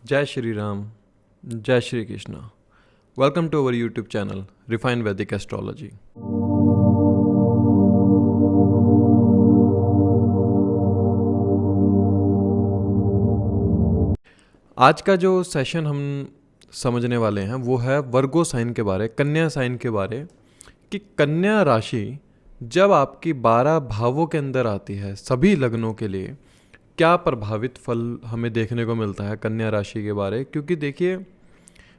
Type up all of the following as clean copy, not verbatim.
जय श्री राम, जय Shri Krishna. Welcome to our YouTube channel refine Vedic astrology. आज का जो सेशन हम समझने वाले हैं वो है वर्गो साइन के बारे, कन्या साइन के बारे, कि कन्या राशि जब आपकी 12 भावों के अंदर आती है सभी लग्नों के लिए क्या प्रभावित फल हमें देखने को मिलता है कन्या राशि के बारे। क्योंकि देखिए,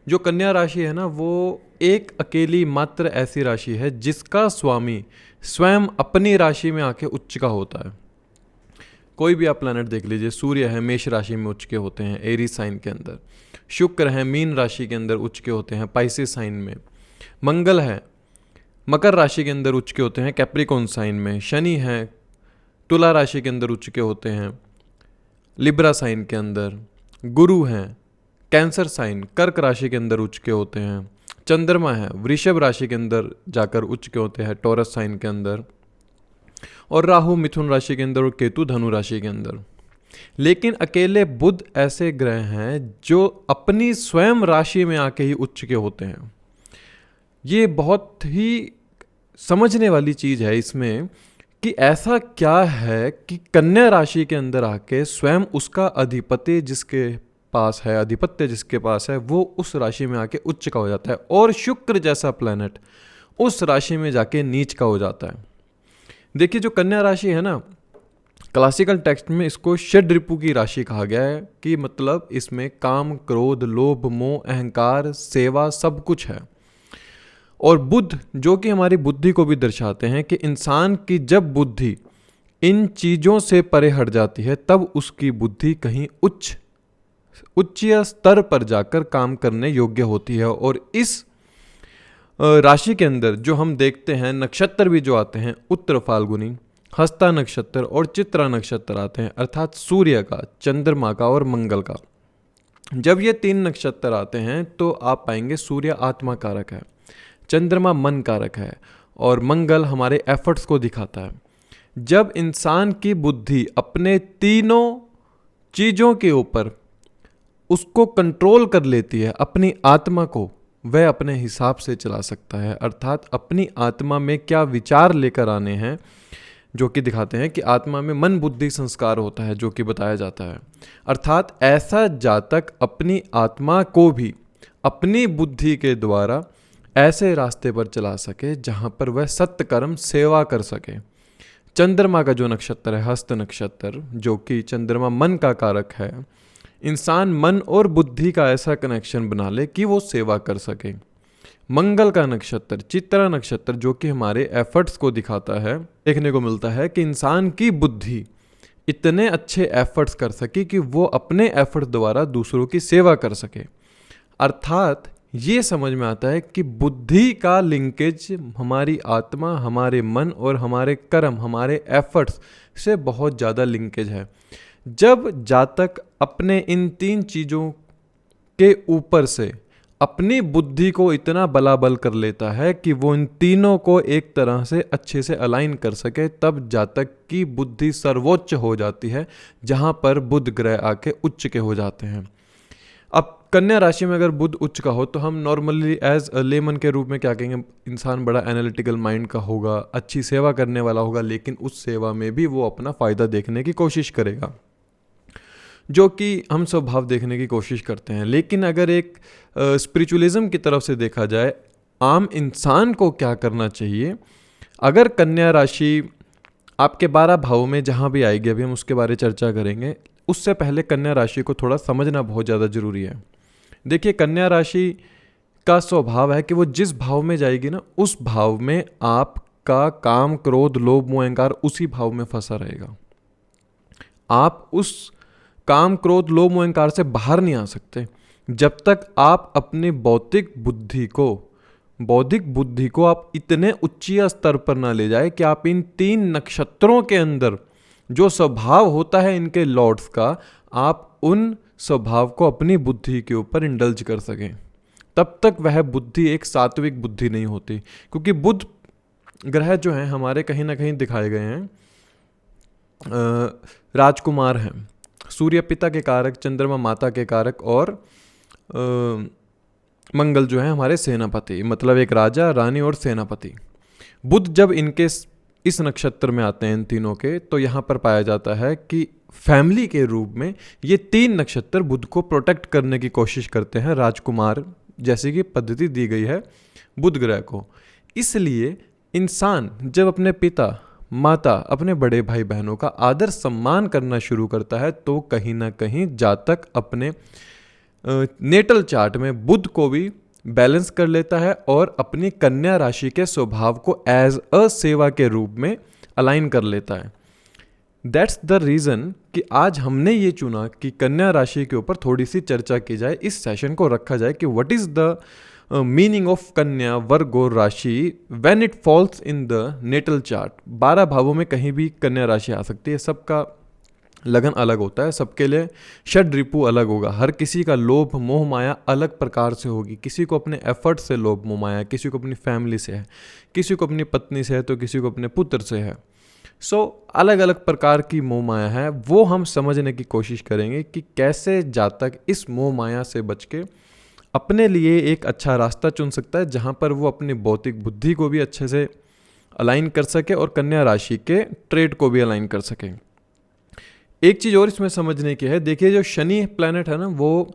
जो कन्या राशि है ना, वो एक अकेली मात्र ऐसी राशि है जिसका स्वामी स्वयं अपनी राशि में आके उच्च का होता है। कोई भी आप प्लैनेट देख लीजिए, सूर्य है मेष राशि में उच्च के होते हैं एरीज साइन के अंदर, शुक्र है मीन राशि के अंदर उच्च के होते हैं पाइसेस साइन में, मंगल है मकर राशि के अंदर उच्च के होते हैं कैप्रिकॉर्न साइन में, शनि है तुला राशि के अंदर उच्च के होते हैं लिब्रा साइन के अंदर, गुरु हैं कैंसर साइन कर्क राशि के अंदर उच्च के होते हैं, चंद्रमा है वृषभ राशि के अंदर जाकर उच्च के होते हैं टॉरस साइन के अंदर, और राहु मिथुन राशि के अंदर और केतु धनु राशि के अंदर। लेकिन अकेले बुध ऐसे ग्रह हैं जो अपनी स्वयं राशि में आके ही उच्च के होते हैं। ये बहुत ही समझने वाली चीज है इसमें कि ऐसा क्या है कि कन्या राशि के अंदर आके स्वयं उसका अधिपति जिसके पास है, आधिपत्य जिसके पास है, वो उस राशि में आके उच्च का हो जाता है, और शुक्र जैसा प्लैनेट उस राशि में जाके नीच का हो जाता है। देखिए, जो कन्या राशि है ना, क्लासिकल टेक्स्ट में इसको षड रिपु की राशि कहा गया है, कि मतलब इसमें काम क्रोध लोभ मोह अहंकार सेवा सब कुछ है। और बुध जो कि हमारी बुद्धि को भी दर्शाते हैं कि इंसान की जब बुद्धि इन चीज़ों से परे हट जाती है तब उसकी बुद्धि कहीं उच्च स्तर पर जाकर काम करने योग्य होती है। और इस राशि के अंदर जो हम देखते हैं नक्षत्र भी जो आते हैं उत्तर फाल्गुनी, हस्ता नक्षत्र और चित्रा नक्षत्र आते हैं, अर्थात सूर्य का, चंद्रमा का और मंगल का। जब ये 3 नक्षत्र आते हैं तो आप पाएंगे सूर्य आत्मा कारक है, चंद्रमा मन कारक है और मंगल हमारे एफर्ट्स को दिखाता है। जब इंसान की बुद्धि अपने तीनों चीज़ों के ऊपर उसको कंट्रोल कर लेती है, अपनी आत्मा को वह अपने हिसाब से चला सकता है। अर्थात अपनी आत्मा में क्या विचार लेकर आने हैं, जो कि दिखाते हैं कि आत्मा में मन बुद्धि संस्कार होता है, जो कि बताया जाता है। अर्थात ऐसा जातक अपनी आत्मा को भी अपनी बुद्धि के द्वारा ऐसे रास्ते पर चला सके जहाँ पर वह सत्य कर्म सेवा कर सके। चंद्रमा का जो नक्षत्र है हस्त नक्षत्र, जो कि चंद्रमा मन का कारक है, इंसान मन और बुद्धि का ऐसा कनेक्शन बना ले कि वो सेवा कर सके। मंगल का नक्षत्र चित्रा नक्षत्र, जो कि हमारे एफर्ट्स को दिखाता है, देखने को मिलता है कि इंसान की बुद्धि इतने अच्छे एफर्ट्स कर सके कि वो अपने एफर्ट द्वारा दूसरों की सेवा कर सके। अर्थात ये समझ में आता है कि बुद्धि का लिंकेज हमारी आत्मा, हमारे मन और हमारे कर्म, हमारे एफर्ट्स से बहुत ज़्यादा लिंकेज है। जब जातक अपने इन 3 चीज़ों के ऊपर से अपनी बुद्धि को इतना बलाबल कर लेता है कि वो इन तीनों को एक तरह से अच्छे से अलाइन कर सके, तब जातक की बुद्धि सर्वोच्च हो जाती है, जहाँ पर बुध ग्रह आके उच्च के हो जाते हैं। अब कन्या राशि में अगर बुध उच्च का हो तो हम नॉर्मली एज लेमन के रूप में क्या कहेंगे, इंसान बड़ा एनालिटिकल माइंड का होगा, अच्छी सेवा करने वाला होगा, लेकिन उस सेवा में भी वो अपना फ़ायदा देखने की कोशिश करेगा, जो कि हम स्वभाव देखने की कोशिश करते हैं। लेकिन अगर एक स्पिरिचुअलिज्म की तरफ से देखा जाए, आम इंसान को क्या करना चाहिए, अगर कन्या राशि आपके 12 भावों में जहाँ भी आएगी, अभी हम उसके बारे चर्चा करेंगे, उससे पहले कन्या राशि को थोड़ा समझना बहुत ज़्यादा ज़रूरी है। देखिए, कन्या राशि का स्वभाव है कि वो जिस भाव में जाएगी ना, उस भाव में आपका काम क्रोध लोभ मोह अहंकार उसी भाव में फंसा रहेगा। आप उस काम क्रोध लोभ मोह अहंकार से बाहर नहीं आ सकते जब तक आप अपनी बौद्धिक बुद्धि को आप इतने उच्च स्तर पर ना ले जाए कि आप इन 3 नक्षत्रों के अंदर जो स्वभाव होता है इनके लॉर्ड्स का, आप उन स्वभाव को अपनी बुद्धि के ऊपर इंडल्ज कर सकें। तब तक वह बुद्धि एक सात्विक बुद्धि नहीं होती, क्योंकि बुध ग्रह जो हैं हमारे कहीं ना कहीं दिखाए गए हैं राजकुमार हैं, सूर्य पिता के कारक, चंद्रमा माता के कारक और मंगल जो है हमारे सेनापति, मतलब एक राजा, रानी और सेनापति। बुध जब इनके इस नक्षत्र में आते हैं इन तीनों के, तो यहाँ पर पाया जाता है कि फैमिली के रूप में ये 3 नक्षत्र बुध को प्रोटेक्ट करने की कोशिश करते हैं, राजकुमार जैसी कि पद्धति दी गई है बुध ग्रह को। इसलिए इंसान जब अपने पिता, माता, अपने बड़े भाई बहनों का आदर सम्मान करना शुरू करता है तो कहीं ना कहीं जातक अपने नेटल चार्ट में बुध को भी बैलेंस कर लेता है और अपनी कन्या राशि के स्वभाव को एज अ सेवा के रूप में अलाइन कर लेता है। दैट्स द रीज़न कि आज हमने ये चुना कि कन्या राशि के ऊपर थोड़ी सी चर्चा की जाए, इस सेशन को रखा जाए कि what is the meaning of Kanya Virgo rashi when it falls in the natal chart. 12 भावों में कहीं भी कन्या राशि आ सकती है, सबका लगन अलग होता है, सबके लिए षड रिपु अलग होगा, हर किसी का लोभ मोह माया अलग प्रकार से होगी। किसी को अपने एफर्ट से लोभ मोह माया, किसी को अपनी फैमिली से है, किसी को अपनी पत्नी से है, तो किसी को अपने पुत्र से है। अलग अलग प्रकार की मोह माया है, वो हम समझने की कोशिश करेंगे कि कैसे जातक इस मोह माया से बच के अपने लिए एक अच्छा रास्ता चुन सकता है, जहाँ पर वो अपनी भौतिक बुद्धि को भी अच्छे से अलाइन कर सके और कन्या राशि के ट्रेड को भी अलाइन कर सके। एक चीज़ और इसमें समझने की है, देखिए जो शनि प्लैनेट है ना, वो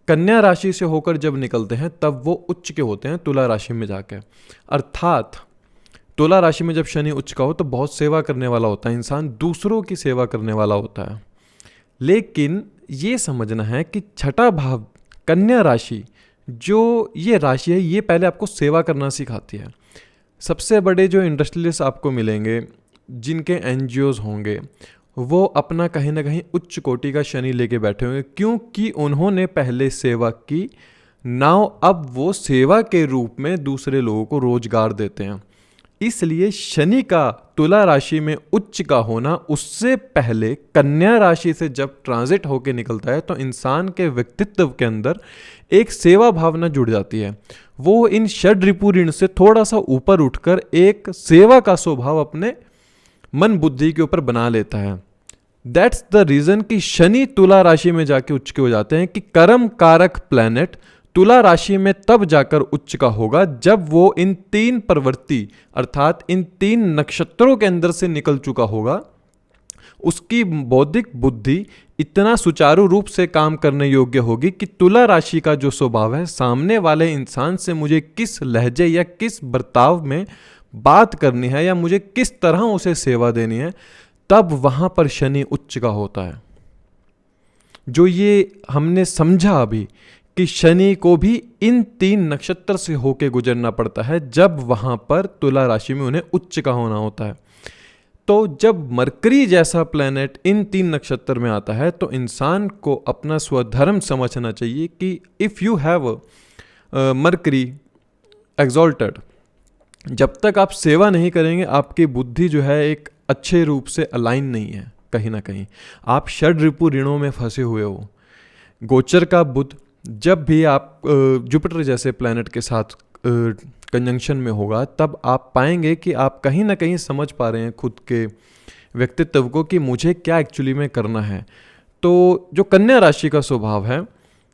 कन्या राशि से होकर जब निकलते हैं तब वो उच्च के होते हैं तुला राशि में जाके। अर्थात तुला राशि में जब शनि उच्च का हो तो बहुत सेवा करने वाला होता है इंसान, दूसरों की सेवा करने वाला होता है। लेकिन ये समझना है कि छठा भाव कन्या राशि, जो ये राशि है, ये पहले आपको सेवा करना सिखाती है। सबसे बड़े जो इंडस्ट्रियलिस्ट आपको मिलेंगे, जिनके एनजीओज होंगे, वो अपना कहीं ना कहीं उच्च कोटि का शनि लेके बैठे होंगे, क्योंकि उन्होंने पहले सेवा की। नाउ अब वो सेवा के रूप में दूसरे लोगों को रोजगार देते हैं। इसलिए शनि का तुला राशि में उच्च का होना उससे पहले कन्या राशि से जब ट्रांजिट होके निकलता है तो इंसान के व्यक्तित्व के अंदर एक सेवा भावना जुड़ जाती है। वो इन षड रिपु ऋण से थोड़ा सा ऊपर उठकर एक सेवा का स्वभाव अपने मन बुद्धि के ऊपर बना लेता है। दैट्स द रीजन कि शनि तुला राशि में जाके उच्च के हो जाते हैं कि कर्म कारक प्लैनेट तुला राशि में तब जाकर उच्च का होगा जब वो इन 3 प्रवृत्ति अर्थात इन 3 नक्षत्रों के अंदर से निकल चुका होगा। उसकी बौद्धिक बुद्धि इतना सुचारू रूप से काम करने योग्य होगी कि तुला राशि का जो स्वभाव है, सामने वाले इंसान से मुझे किस लहजे या किस बर्ताव में बात करनी है या मुझे किस तरह उसे सेवा देनी है, तब वहां पर शनि उच्च का होता है। जो ये हमने समझा अभी कि शनि को भी इन 3 नक्षत्र से होके गुजरना पड़ता है जब वहां पर तुला राशि में उन्हें उच्च का होना होता है। तो जब मरकरी जैसा प्लैनेट इन 3 नक्षत्र में आता है तो इंसान को अपना स्वधर्म समझना चाहिए कि if you have mercury exalted, जब तक आप सेवा नहीं करेंगे आपकी बुद्धि जो है एक अच्छे रूप से अलाइन नहीं है। कहीं ना कहीं आप षड रिपु ऋणों में फंसे हुए हो। गोचर का बुध जब भी आप जुपिटर जैसे प्लैनेट के साथ कंजंक्शन में होगा तब आप पाएंगे कि आप कहीं ना कहीं समझ पा रहे हैं खुद के व्यक्तित्व को कि मुझे क्या एक्चुअली में करना है। तो जो कन्या राशि का स्वभाव है,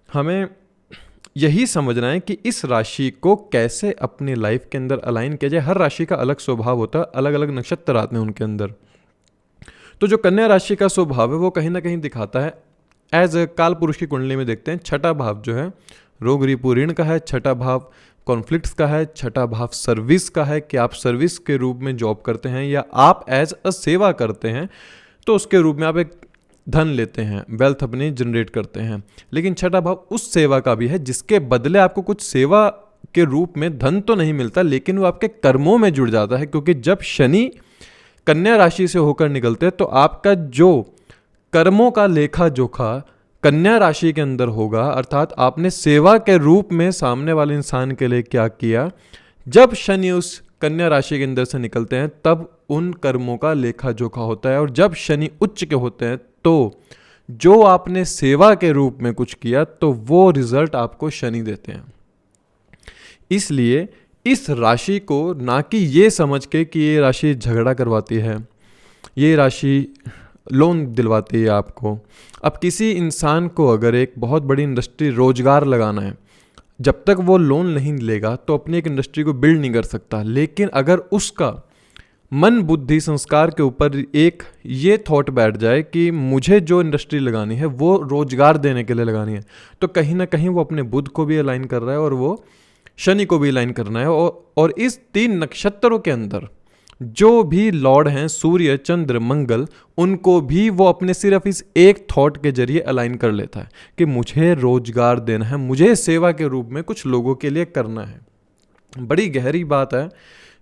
हमें यही समझना है कि इस राशि को कैसे अपनी लाइफ के अंदर अलाइन किया जाए। हर राशि का अलग स्वभाव होता है, अलग अलग नक्षत्र आते हैं उनके अंदर। तो जो कन्या राशि का स्वभाव है वो कहीं ना कहीं दिखाता है एज काल पुरुष की कुंडली में देखते हैं। छठा भाव जो है रोग रिपु ऋण का है, छठा भाव कॉन्फ्लिक्ट्स का है, छठा भाव सर्विस का है कि आप सर्विस के रूप में जॉब करते हैं या आप एज अ सेवा करते हैं, तो उसके रूप में आप एक धन लेते हैं, वेल्थ अपनी जनरेट करते हैं। लेकिन छठा भाव उस सेवा का भी है जिसके बदले आपको कुछ सेवा के रूप में धन तो नहीं मिलता, लेकिन वो आपके कर्मों में जुड़ जाता है। क्योंकि जब शनि कन्या राशि से होकर निकलते हैं तो आपका जो कर्मों का लेखा जोखा कन्या राशि के अंदर होगा, अर्थात आपने सेवा के रूप में सामने वाले इंसान के लिए क्या किया। जब शनि उस कन्या राशि के अंदर से निकलते हैं तब उन कर्मों का लेखा जोखा होता है। और जब शनि उच्च के होते हैं तो जो आपने सेवा के रूप में कुछ किया तो वो रिजल्ट आपको शनि देते हैं। इसलिए इस राशि को ना कि ये समझ के कि ये राशि झगड़ा करवाती है, ये राशि लोन दिलवाती है आपको। अब किसी इंसान को अगर एक बहुत बड़ी इंडस्ट्री रोजगार लगाना है, जब तक वो लोन नहीं लेगा तो अपनी एक इंडस्ट्री को बिल्ड नहीं कर सकता। लेकिन अगर उसका मन बुद्धि संस्कार के ऊपर एक ये थॉट बैठ जाए कि मुझे जो इंडस्ट्री लगानी है वो रोजगार देने के लिए लगानी है, तो कहीं ना कहीं वो अपने बुध को भी अलाइन कर रहा है और वो शनि को भी अलाइन करना है। और इस 3 नक्षत्रों के अंदर जो भी लॉर्ड हैं, सूर्य, चंद्र, मंगल, उनको भी वो अपने सिर्फ इस एक थॉट के जरिए अलाइन कर लेता है कि मुझे रोजगार देना है, मुझे सेवा के रूप में कुछ लोगों के लिए करना है। बड़ी गहरी बात है।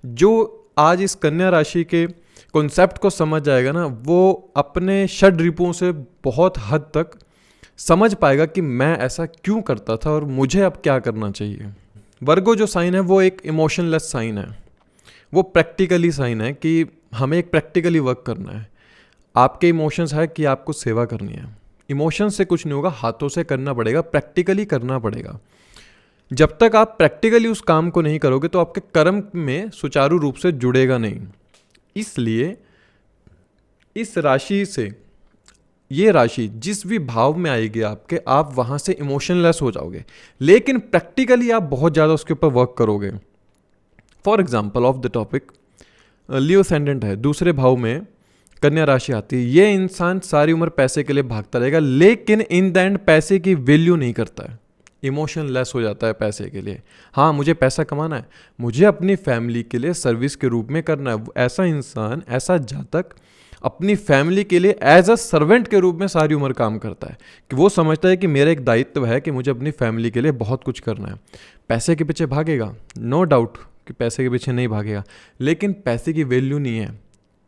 जो आज इस कन्या राशि के कॉन्सेप्ट को समझ जाएगा ना, वो अपने षड रिपुओं से बहुत हद तक समझ पाएगा कि मैं ऐसा क्यों करता था और मुझे अब क्या करना चाहिए। वर्गो जो साइन है वो एक इमोशनलेस साइन है, वो प्रैक्टिकली साइन है कि हमें एक प्रैक्टिकली वर्क करना है। आपके इमोशंस है कि आपको सेवा करनी है, इमोशन से कुछ नहीं होगा, हाथों से करना पड़ेगा, प्रैक्टिकली करना पड़ेगा। जब तक आप प्रैक्टिकली उस काम को नहीं करोगे तो आपके कर्म में सुचारू रूप से जुड़ेगा नहीं। इसलिए इस राशि से, ये राशि जिस भी भाव में आएगी आपके, आप वहाँ से इमोशनलेस हो जाओगे, लेकिन प्रैक्टिकली आप बहुत ज़्यादा उसके ऊपर वर्क करोगे। For example of the topic, Leo ascendant है, दूसरे भाव में कन्या राशि आती है। ये इंसान सारी उम्र पैसे के लिए भागता रहेगा, लेकिन इन द एंड पैसे की वैल्यू नहीं करता है, इमोशनलेस हो जाता है पैसे के लिए। हाँ, मुझे पैसा कमाना है, मुझे अपनी फैमिली के लिए सर्विस के रूप में करना है। ऐसा इंसान, ऐसा जातक अपनी फैमिली के लिए एज अ सर्वेंट के रूप में सारी उम्र काम करता है कि वो समझता है कि मेरा एक दायित्व है कि मुझे अपनी फैमिली के लिए बहुत कुछ करना है। पैसे के पीछे भागेगा, नो डाउट कि पैसे के पीछे नहीं भागेगा, लेकिन पैसे की वैल्यू नहीं है,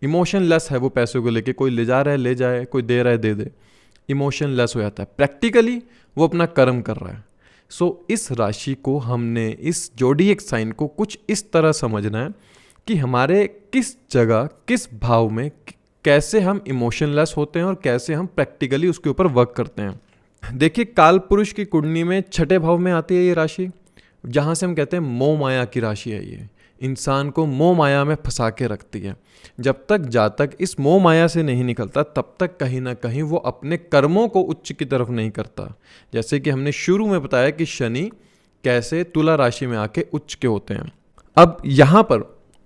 इमोशनलेस है वो पैसों को लेके। कोई ले जा रहा है ले जाए, कोई दे रहा है दे दे, इमोशनलेस हो जाता है। प्रैक्टिकली वो अपना कर्म कर रहा है। सो इस राशि को हमने, इस जोडिएक साइन को कुछ इस तरह समझना है कि हमारे किस जगह, किस भाव में कैसे हम इमोशनलेस होते हैं और कैसे हम प्रैक्टिकली उसके ऊपर वर्क करते हैं। देखिए, काल पुरुष की कुंडली में 6ठे भाव में आती है ये राशि, जहाँ से हम कहते हैं मोह माया की राशि है। ये इंसान को मोह माया में फंसा के रखती है। जब तक जातक इस मोह माया से नहीं निकलता, तब तक कहीं ना कहीं वो अपने कर्मों को उच्च की तरफ नहीं करता। जैसे कि हमने शुरू में बताया कि शनि कैसे तुला राशि में आके उच्च के होते हैं। अब यहाँ पर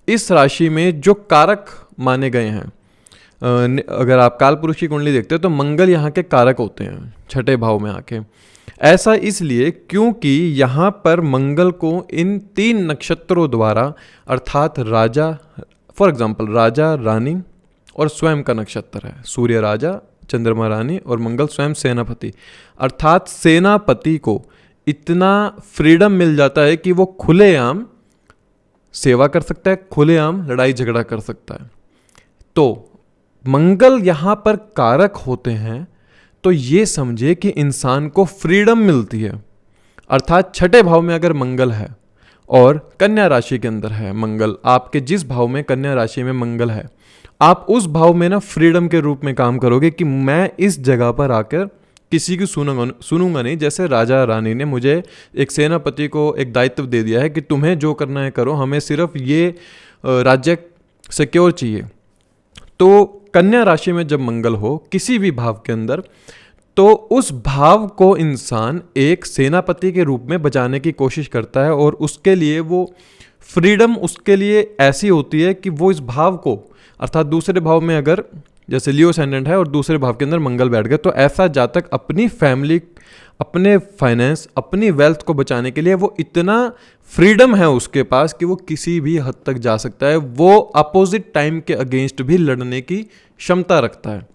इस राशि में जो कारक माने गए हैं, अगर आप काल पुरुष की कुंडली देखते हो तो मंगल यहाँ के कारक होते हैं 6ठे भाव में आके। ऐसा इसलिए क्योंकि यहाँ पर मंगल को इन 3 नक्षत्रों द्वारा, अर्थात राजा, फॉर एग्जाम्पल राजा, रानी और स्वयं का नक्षत्र है। सूर्य राजा, चंद्रमा रानी और मंगल स्वयं सेनापति, अर्थात सेनापति को इतना फ्रीडम मिल जाता है कि वो खुलेआम सेवा कर सकता है, खुलेआम लड़ाई झगड़ा कर सकता है। तो मंगल यहाँ पर कारक होते हैं, तो ये समझे कि इंसान को फ्रीडम मिलती है। अर्थात 6ठे भाव में अगर मंगल है और कन्या राशि के अंदर है मंगल, आपके जिस भाव में कन्या राशि में मंगल है, आप उस भाव में ना फ्रीडम के रूप में काम करोगे कि मैं इस जगह पर आकर किसी की सुनूंगा नहीं। जैसे राजा रानी ने मुझे, एक सेनापति को एक दायित्व दे दिया है कि तुम्हें जो करना है करो, हमें सिर्फ ये राज्य सिक्योर चाहिए। तो कन्या राशि में जब मंगल हो किसी भी भाव के अंदर, तो उस भाव को इंसान एक सेनापति के रूप में बचाने की कोशिश करता है, और उसके लिए वो फ्रीडम उसके लिए ऐसी होती है कि वो इस भाव को, अर्थात दूसरे भाव में अगर जैसे लियो असेंडेंट है और दूसरे भाव के अंदर मंगल बैठ गए, तो ऐसा जातक अपनी फैमिली, अपने फाइनेंस, अपनी वेल्थ को बचाने के लिए वो इतना फ्रीडम है उसके पास कि वो किसी भी हद तक जा सकता है। वो अपोजिट टाइम के अगेंस्ट भी लड़ने की क्षमता रखता है।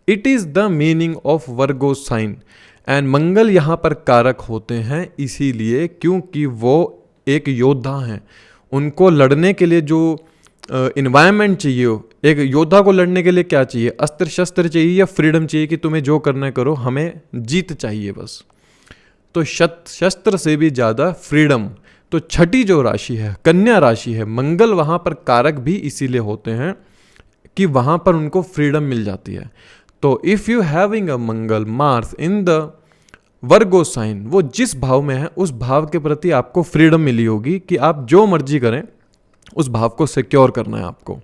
It is the meaning of Virgo sign. And Mangal यहाँ पर कारक होते हैं इसीलिए क्योंकि वो एक योद्धा हैं। उनको लड़ने के लिए जो इन्वायरमेंट चाहिए, एक योद्धा को लड़ने के लिए क्या चाहिए, अस्त्र शस्त्र चाहिए या फ्रीडम चाहिए कि तुम्हें जो करना है करो, हमें जीत चाहिए बस। तो शस्त्र से भी ज़्यादा फ्रीडम। तो 6ठी जो राशि है कन्या राशि है, मंगल वहाँ पर कारक भी इसीलिए होते हैं कि वहाँ पर उनको फ्रीडम मिल जाती है। तो if you having a Mangal Mars in the Virgo sign, वो जिस भाव में है उस भाव के प्रति आपको फ्रीडम मिली होगी कि आप जो मर्जी करें, उस भाव को सिक्योर करना है आपको।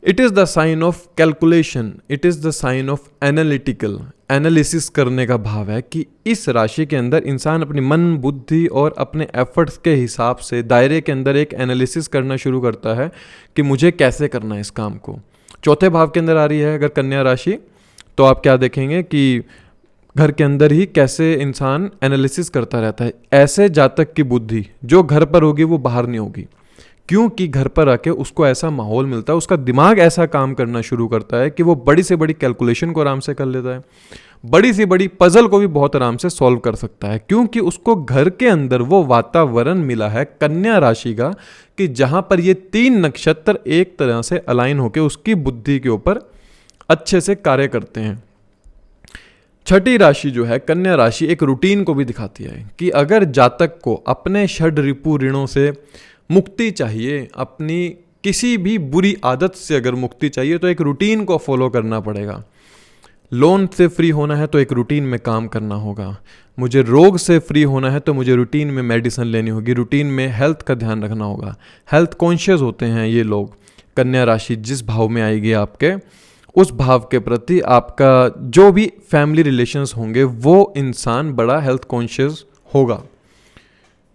It is the sign of calculation, it is the sign of analytical, analysis करने का भाव है कि इस राशि के अंदर इंसान अपनी मन बुद्धि और अपने एफर्ट्स के हिसाब से दायरे के अंदर एक एनालिसिस करना शुरू करता है कि मुझे कैसे करना है इस काम को। चौथे भाव के अंदर आ रही है अगर कन्या राशि, तो आप क्या देखेंगे कि घर के अंदर ही कैसे इंसान एनालिसिस करता रहता है। ऐसे जातक की बुद्धि जो घर पर होगी वो बाहर नहीं होगी, क्योंकि घर पर आके उसको ऐसा माहौल मिलता है, उसका दिमाग ऐसा काम करना शुरू करता है कि वो बड़ी से बड़ी कैलकुलेशन को आराम से कर लेता है, बड़ी से बड़ी पजल को भी बहुत आराम से सॉल्व कर सकता है, क्योंकि उसको घर के अंदर वो वातावरण मिला है कन्या राशि का कि जहां पर ये 3 नक्षत्र एक तरह से अलाइन होकर उसकी बुद्धि के ऊपर अच्छे से कार्य करते हैं। छठी राशि जो है कन्या राशि एक रूटीन को भी दिखाती है कि अगर जातक को अपने षड रिपु ऋणों से मुक्ति चाहिए, अपनी किसी भी बुरी आदत से अगर मुक्ति चाहिए तो एक रूटीन को फॉलो करना पड़ेगा। लोन से फ्री होना है तो एक रूटीन में काम करना होगा, मुझे रोग से फ्री होना है तो मुझे रूटीन में मेडिसिन लेनी होगी, रूटीन में हेल्थ का ध्यान रखना होगा। हेल्थ कॉन्शियस होते हैं ये लोग। कन्या राशि जिस भाव में आएगी आपके, उस भाव के प्रति आपका जो भी फैमिली रिलेशंस होंगे वो इंसान बड़ा हेल्थ कॉन्शियस होगा।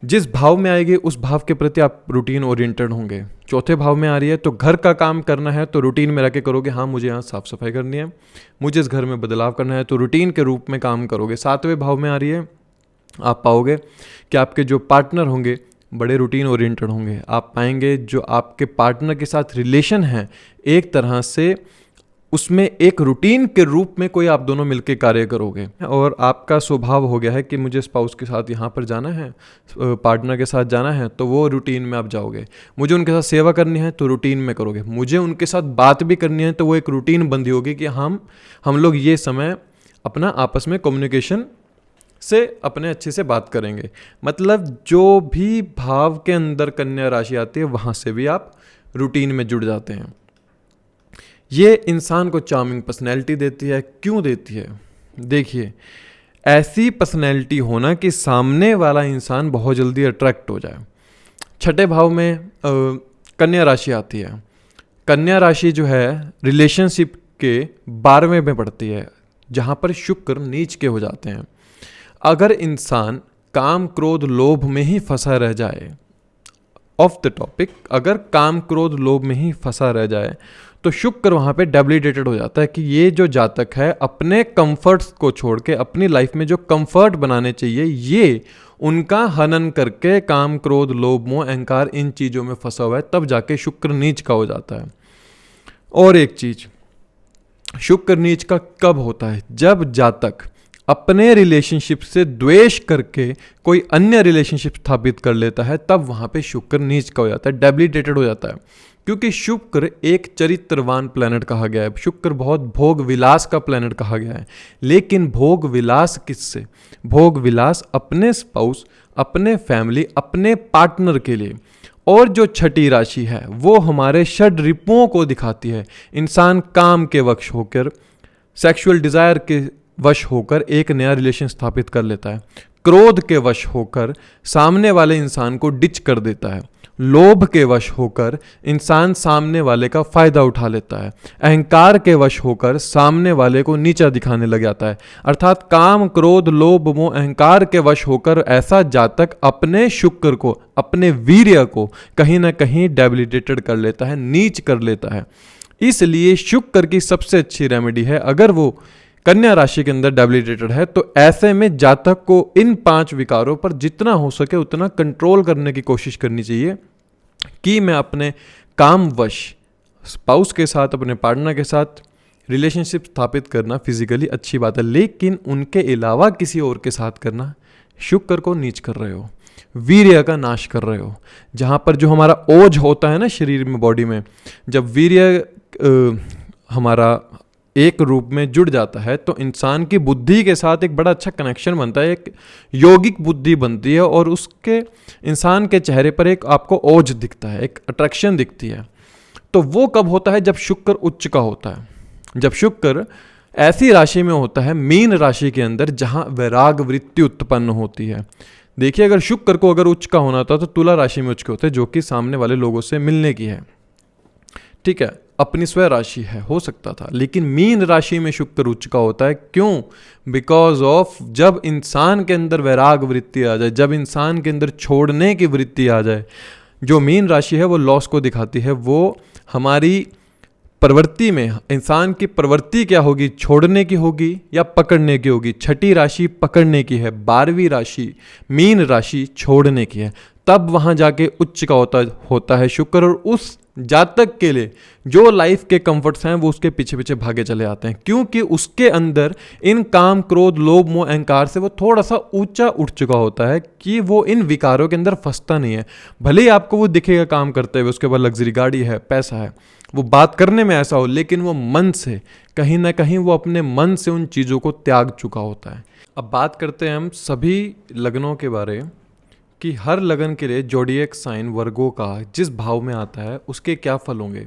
जिस भाव में आएगी उस भाव के प्रति आप रूटीन ओरिएंटेड होंगे। चौथे भाव में आ रही है तो घर का काम करना है तो रूटीन में रह के करोगे, हाँ मुझे यहाँ साफ सफाई करनी है, मुझे इस घर में बदलाव करना है तो रूटीन के रूप में काम करोगे। सातवें भाव में आ रही है, आप पाओगे कि आपके जो पार्टनर होंगे बड़े रूटीन ओरिएंटेड होंगे। आप पाएंगे जो आपके पार्टनर के साथ रिलेशन है एक तरह से उसमें एक रूटीन के रूप में कोई आप दोनों मिलकर कार्य करोगे, और आपका स्वभाव हो गया है कि मुझे स्पाउस के साथ यहाँ पर जाना है, पार्टनर के साथ जाना है तो वो रूटीन में आप जाओगे। मुझे उनके साथ सेवा करनी है तो रूटीन में करोगे। मुझे उनके साथ बात भी करनी है तो वो एक रूटीन बंदी होगी कि हम लोग ये समय अपना आपस में कम्युनिकेशन से अपने अच्छे से बात करेंगे। मतलब जो भी भाव के अंदर कन्या राशि आती है वहाँ से भी आप रूटीन में जुड़ जाते हैं। ये इंसान को चार्मिंग पर्सनैलिटी देती है। क्यों देती है? देखिए, ऐसी पर्सनैलिटी होना कि सामने वाला इंसान बहुत जल्दी अट्रैक्ट हो जाए। छठे भाव में कन्या राशि आती है। कन्या राशि जो है रिलेशनशिप के 12वें में पड़ती है, जहाँ पर शुक्र नीच के हो जाते हैं। अगर इंसान काम क्रोध लोभ में ही फंसा रह जाए, ऑफ द टॉपिक, अगर काम क्रोध लोभ में ही फंसा रह जाए तो शुक्र वहाँ पे डेबिलिटेटेड हो जाता है कि ये जो जातक है अपने कंफर्ट्स को छोड़ के अपनी लाइफ में जो कंफर्ट बनाने चाहिए ये उनका हनन करके काम क्रोध लोभ मोह अहंकार इन चीज़ों में फंसा हुआ है, तब जाके शुक्र नीच का हो जाता है। और एक चीज, शुक्र नीच का कब होता है? जब जातक अपने रिलेशनशिप से द्वेष करके कोई अन्य रिलेशनशिप स्थापित कर लेता है, तब वहां पे शुक्र नीच का हो जाता है, डेबिलिटेटेड हो जाता है। क्योंकि शुक्र एक चरित्रवान प्लैनेट कहा गया है, शुक्र बहुत भोग विलास का प्लैनेट कहा गया है। लेकिन भोग विलास किससे? भोग विलास अपने स्पाउस, अपने फैमिली, अपने पार्टनर के लिए। और जो छठी राशि है वो हमारे षड रिपुओं को दिखाती है। इंसान काम के वश होकर, सेक्सुअल डिजायर के वश होकर एक नया रिलेशन स्थापित कर लेता है। क्रोध के वश होकर सामने वाले इंसान को डिच कर देता है। लोभ के वश होकर इंसान सामने वाले का फायदा उठा लेता है। अहंकार के वश होकर सामने वाले को नीचा दिखाने लग जाता है। अर्थात काम क्रोध लोभ मोह अहंकार के वश होकर ऐसा जातक अपने शुक्र को, अपने वीर्य को कहीं ना कहीं डेबिलिटेटेड कर लेता है, नीच कर लेता है। इसलिए शुक्र की सबसे अच्छी रेमेडी है, अगर वो कन्या राशि के अंदर डेबिलिटेटेड है तो ऐसे में जातक को इन 5 विकारों पर जितना हो सके उतना कंट्रोल करने की कोशिश करनी चाहिए कि मैं अपने कामवश स्पाउस के साथ, अपने पार्टनर के साथ रिलेशनशिप स्थापित करना फिजिकली अच्छी बात है, लेकिन उनके अलावा किसी और के साथ करना, शुक्र को नीच कर रहे हो, वीर्य का नाश कर रहे हो। जहाँ पर जो हमारा ओज होता है ना शरीर में, बॉडी में, जब वीर्य हमारा एक रूप में जुड़ जाता है तो इंसान की बुद्धि के साथ एक बड़ा अच्छा कनेक्शन बनता है, एक यौगिक बुद्धि बनती है और उसके इंसान के चेहरे पर एक आपको ओज दिखता है, एक अट्रैक्शन दिखती है। तो वो कब होता है? जब शुक्र उच्च का होता है, जब शुक्र ऐसी राशि में होता है, मीन राशि के अंदर, जहां वैराग वृत्ति उत्पन्न होती है। देखिए, अगर शुक्र को अगर उच्च का होना था तो तुला राशि में उच्च के होते हैं, जो कि सामने वाले लोगों से मिलने की है। ठीक है, अपनी स्वयं राशि है, हो सकता था, लेकिन मीन राशि में शुक्र उच्च का होता है। क्यों? बिकॉज ऑफ जब इंसान के अंदर वैराग वृत्ति आ जाए, जब इंसान के अंदर छोड़ने की वृत्ति आ जाए, जो मीन राशि है वो लॉस को दिखाती है। वो हमारी प्रवृत्ति में, इंसान की प्रवृत्ति क्या होगी, छोड़ने की होगी या पकड़ने की होगी। छठी राशि पकड़ने की है, 12वीं राशि मीन राशि छोड़ने की है। तब वहां जाके उच्च का होता है शुक्र, और उस जातक के लिए जो लाइफ के कंफर्ट्स हैं वो उसके पीछे पीछे भागे चले आते हैं, क्योंकि उसके अंदर इन काम, क्रोध, लोभ, मोह, अहंकार से वो थोड़ा सा ऊंचा उठ चुका होता है कि वो इन विकारों के अंदर फंसता नहीं है। भले ही आपको वो दिखेगा काम करते हुए, उसके बाद लग्जरी गाड़ी है, पैसा है, वो बात करने में ऐसा हो, लेकिन वो मन से कहीं ना कहीं वो अपने मन से उन चीज़ों को त्याग चुका होता है। अब बात करते हैं हम सभी लग्नों के बारे कि हर लगन के लिए जोडिएक साइन वर्गो का जिस भाव में आता है उसके क्या फल होंगे।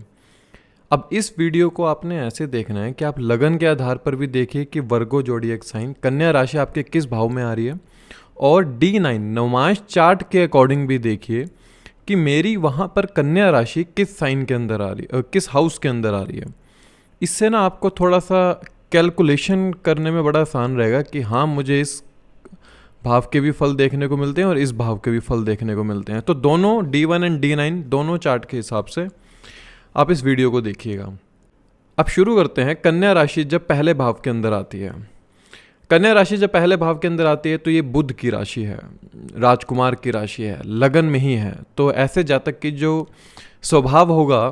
अब इस वीडियो को आपने ऐसे देखना है कि आप लगन के आधार पर भी देखिए कि वर्गो जोडिएक साइन कन्या राशि आपके किस भाव में आ रही है, और D9 नवमांश चार्ट के अकॉर्डिंग भी देखिए कि मेरी वहाँ पर कन्या राशि किस साइन के अंदर आ रही है, किस हाउस के अंदर आ रही है। इससे ना आपको थोड़ा सा कैलकुलेशन करने में बड़ा आसान रहेगा कि हाँ, मुझे इस भाव के भी फल देखने को मिलते हैं और इस भाव के भी फल देखने को मिलते हैं। तो दोनों D1 एंड D9 दोनों चार्ट के हिसाब से आप इस वीडियो को देखिएगा। अब शुरू करते हैं। कन्या राशि जब पहले भाव के अंदर आती है, कन्या राशि जब पहले भाव के अंदर आती है तो ये बुध की राशि है, राजकुमार की राशि है, लगन में ही है। तो ऐसे जातक की जो स्वभाव होगा,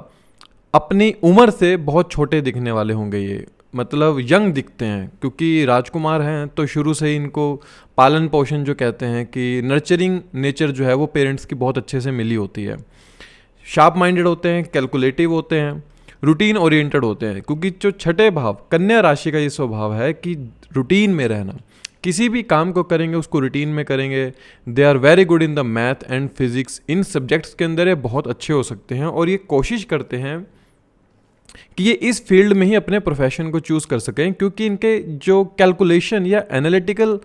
अपनी उम्र से बहुत छोटे दिखने वाले होंगे ये, मतलब यंग दिखते हैं, क्योंकि राजकुमार हैं तो शुरू से ही इनको पालन पोषण जो कहते हैं कि नर्चरिंग नेचर जो है वो पेरेंट्स की बहुत अच्छे से मिली होती है। शार्प माइंडेड होते हैं, कैलकुलेटिव होते हैं, रूटीन ओरिएंटेड होते हैं, क्योंकि जो छठे भाव कन्या राशि का ये स्वभाव है कि रूटीन में रहना, किसी भी काम को करेंगे उसको रूटीन में करेंगे। They are very good in the math and physics, इन सब्जेक्ट्स के अंदर ये बहुत अच्छे हो सकते हैं, और ये कोशिश करते हैं कि ये इस फील्ड में ही अपने प्रोफेशन को चूज़ कर सकें, क्योंकि इनके जो कैलकुलेशन या एनालिटिकल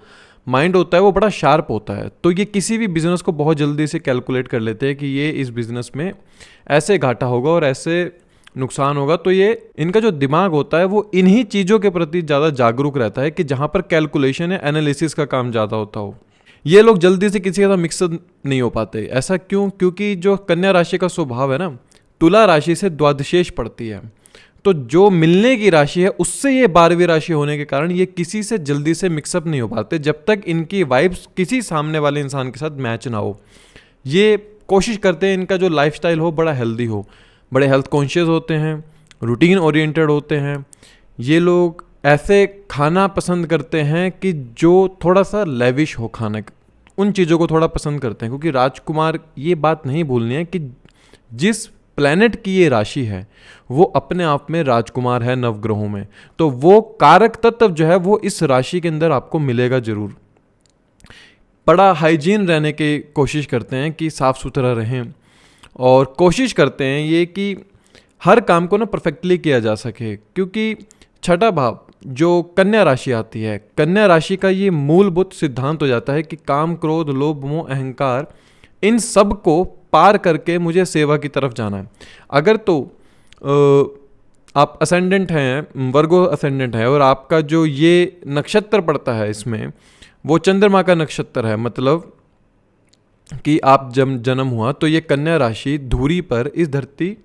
माइंड होता है वो बड़ा शार्प होता है। तो ये किसी भी बिजनेस को बहुत जल्दी से कैलकुलेट कर लेते हैं कि ये इस बिजनेस में ऐसे घाटा होगा और ऐसे नुकसान होगा। तो ये इनका जो दिमाग होता है वो इन्हीं चीज़ों के प्रति ज़्यादा जागरूक रहता है कि जहाँ पर कैलकुलेशन या एनालिसिस का काम ज़्यादा होता हो। ये लोग जल्दी से किसी के साथ मिक्सअप नहीं हो पाते। ऐसा क्यों? क्योंकि जो कन्या राशि का स्वभाव है ना, तुला राशि से द्वादशेष पड़ती है, तो जो मिलने की राशि है उससे ये 12वीं राशि होने के कारण ये किसी से जल्दी से मिक्सअप नहीं हो पाते जब तक इनकी वाइब्स किसी सामने वाले इंसान के साथ मैच ना हो। ये कोशिश करते हैं इनका जो लाइफस्टाइल हो बड़ा हेल्दी हो, बड़े हेल्थ कॉन्शियस होते हैं, रूटीन ओरिएंटेड होते हैं। ये लोग ऐसे खाना पसंद करते हैं कि जो थोड़ा सा लेविश हो, खाने उन चीज़ों को थोड़ा पसंद करते हैं, क्योंकि राजकुमार, ये बात नहीं भूलनी है कि जिस प्लैनेट की ये राशि है वो अपने आप में राजकुमार है नवग्रहों में, तो वो कारक तत्व जो है वो इस राशि के अंदर आपको मिलेगा जरूर। बड़ा हाइजीन रहने की कोशिश करते हैं कि साफ़ सुथरा रहें, और कोशिश करते हैं ये कि हर काम को ना परफेक्टली किया जा सके, क्योंकि छठा भाव जो कन्या राशि आती है, कन्या राशि का ये मूलभूत सिद्धांत हो जाता है कि काम, क्रोध, लोभ, मोह, अहंकार, इन सब को पार करके मुझे सेवा की तरफ जाना है। अगर तो आप असेंडेंट हैं, वर्गो असेंडेंट है, और आपका जो ये नक्षत्र पड़ता है इसमें वो चंद्रमा का नक्षत्र है, मतलब कि आप जब जन्म हुआ तो ये कन्या राशि धुरी पर, इस धरती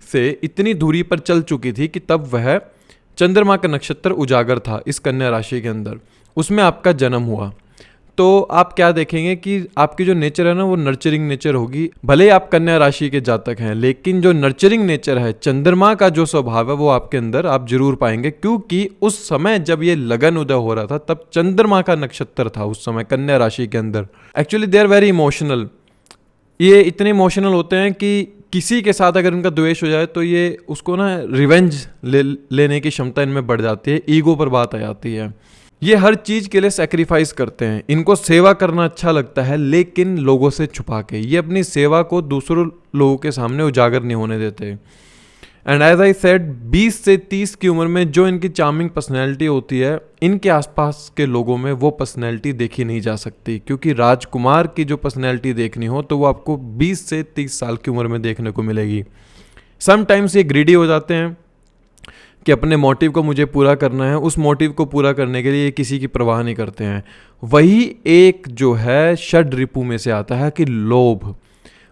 से इतनी दूरी पर चल चुकी थी कि तब वह चंद्रमा का नक्षत्र उजागर था इस कन्या राशि के अंदर, उसमें आपका जन्म हुआ। तो आप क्या देखेंगे कि आपकी जो नेचर है ना वो नर्चरिंग नेचर होगी। भले ही आप कन्या राशि के जातक हैं, लेकिन जो नर्चरिंग नेचर है, चंद्रमा का जो स्वभाव है वो आपके अंदर आप जरूर पाएंगे, क्योंकि उस समय जब ये लगन उदय हो रहा था तब चंद्रमा का नक्षत्र था उस समय कन्या राशि के अंदर। Actually they are very emotional, ये इतने इमोशनल होते हैं कि किसी के साथ अगर इनका द्वेष हो जाए तो ये उसको ना रिवेंज लेने की क्षमता इनमें बढ़ जाती है, ईगो पर बात आ जाती है। ये हर चीज़ के लिए सेक्रीफाइस करते हैं, इनको सेवा करना अच्छा लगता है लेकिन लोगों से छुपा के। ये अपनी सेवा को दूसरों लोगों के सामने उजागर नहीं होने देते। एंड एज आई सेड, 20 से 30 की उम्र में जो इनकी चार्मिंग पर्सनैलिटी होती है, इनके आसपास के लोगों में वो पर्सनैलिटी देखी नहीं जा सकती, क्योंकि राजकुमार की जो पर्सनैलिटी देखनी हो तो वो आपको 20 से 30 साल की उम्र में देखने को मिलेगी। समटाइम्स ये ग्रीडी हो जाते हैं कि अपने मोटिव को मुझे पूरा करना है, उस मोटिव को पूरा करने के लिए ये किसी की परवाह नहीं करते हैं। वही एक जो है षड रिपु में से आता है कि लोभ,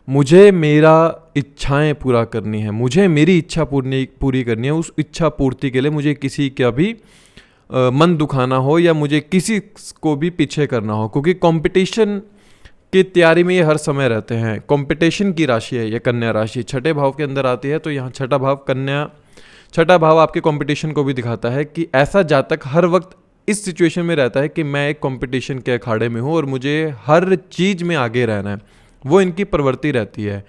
मुझे मेरा इच्छाएं पूरा करनी है, मुझे मेरी इच्छा पूरी करनी है, उस इच्छा पूर्ति के लिए मुझे किसी का भी मन दुखाना हो या मुझे किसी को भी पीछे करना हो, क्योंकि कंपटीशन की तैयारी में ये हर समय रहते हैं। कंपटीशन की राशि है ये कन्या राशि, छठे भाव के अंदर आती है। तो यहाँ छठा भाव आपके कंपटीशन को भी दिखाता है कि ऐसा जातक हर वक्त इस सिचुएशन में रहता है कि मैं एक कंपटीशन के अखाड़े में हूँ और मुझे हर चीज़ में आगे रहना है, वो इनकी प्रवृत्ति रहती है।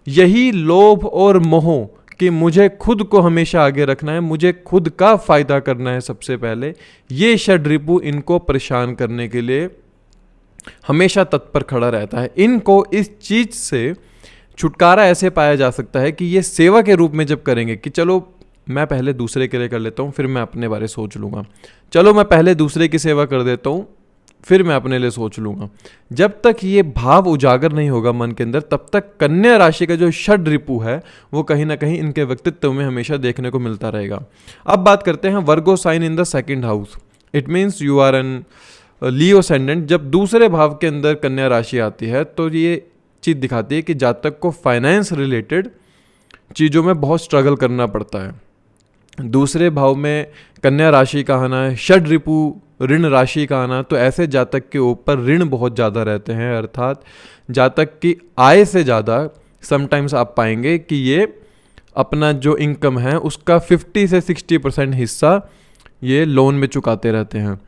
यही लोभ और मोह कि मुझे खुद को हमेशा आगे रखना है, मुझे खुद का फायदा करना है सबसे पहले, ये षड रिपु इनको परेशान करने के लिए हमेशा तत्पर खड़ा रहता है। इनको इस चीज से छुटकारा ऐसे पाया जा सकता है कि ये सेवा के रूप में जब करेंगे कि चलो मैं पहले दूसरे के लिए कर लेता हूँ, फिर मैं अपने बारे सोच लूँगा, चलो मैं पहले दूसरे की सेवा कर देता हूँ, फिर मैं अपने लिए सोच लूँगा। जब तक ये भाव उजागर नहीं होगा मन के अंदर, तब तक कन्या राशि का जो षड रिपु है वो कहीं ना कहीं इनके व्यक्तित्व में हमेशा देखने को मिलता रहेगा। अब बात करते हैं Virgo sign in the second house. It means you are an Leo ascendant. जब दूसरे भाव के अंदर कन्या राशि आती है तो ये चीज़ दिखाती है कि जातक को फाइनेंस रिलेटेड चीज़ों में बहुत स्ट्रगल करना पड़ता है। दूसरे भाव में कन्या राशि का आना है, षड रिपु ऋण राशि का आना, तो ऐसे जातक के ऊपर ऋण बहुत ज़्यादा रहते हैं, अर्थात जातक की आय से ज़्यादा समटाइम्स आप पाएंगे कि ये अपना जो इनकम है उसका 50 से 60% हिस्सा ये लोन में चुकाते रहते हैं।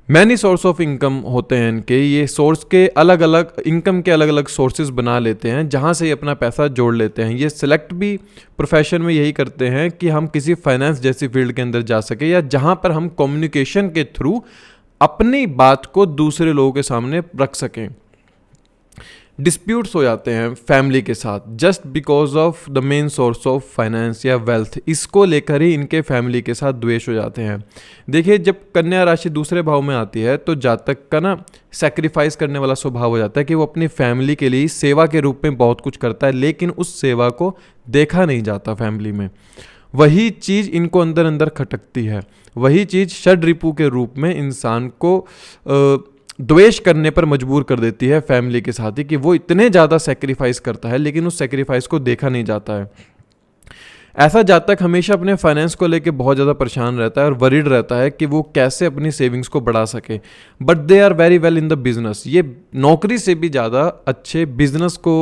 मैनी सोर्स ऑफ इनकम होते हैं इनके, ये सोर्स के अलग अलग इनकम के अलग अलग सोर्सेज बना लेते हैं जहाँ से ये अपना पैसा जोड़ लेते हैं। ये सिलेक्ट भी प्रोफेशन में यही करते हैं कि हम किसी फाइनेंस जैसी फील्ड के अंदर जा सके या जहाँ पर हम कम्युनिकेशन के थ्रू अपनी बात को दूसरे लोगों के सामने रख सकें। डिस्प्यूट्स हो जाते हैं फैमिली के साथ just because of the main source of finance या वेल्थ, इसको लेकर ही इनके फैमिली के साथ द्वेष हो जाते हैं। देखिए जब कन्या राशि दूसरे भाव में आती है तो जातक का ना सैक्रिफाइस करने वाला स्वभाव हो जाता है कि वो अपनी फैमिली के लिए सेवा के रूप में बहुत कुछ करता है, लेकिन उस सेवा को देखा नहीं जाता फैमिली में। वही चीज़ इनको अंदर अंदर खटकती है, वही चीज़ षड रिपु के रूप में इंसान को द्वेष करने पर मजबूर कर देती है फैमिली के साथ ही, कि वो इतने ज़्यादा सेक्रीफाइस करता है लेकिन उस सेक्रीफाइस को देखा नहीं जाता है। ऐसा जातक हमेशा अपने फाइनेंस को लेके बहुत ज़्यादा परेशान रहता है और वरीड रहता है कि वो कैसे अपनी सेविंग्स को बढ़ा सके, but they are very well in the business. ये नौकरी से भी ज़्यादा अच्छे बिजनेस को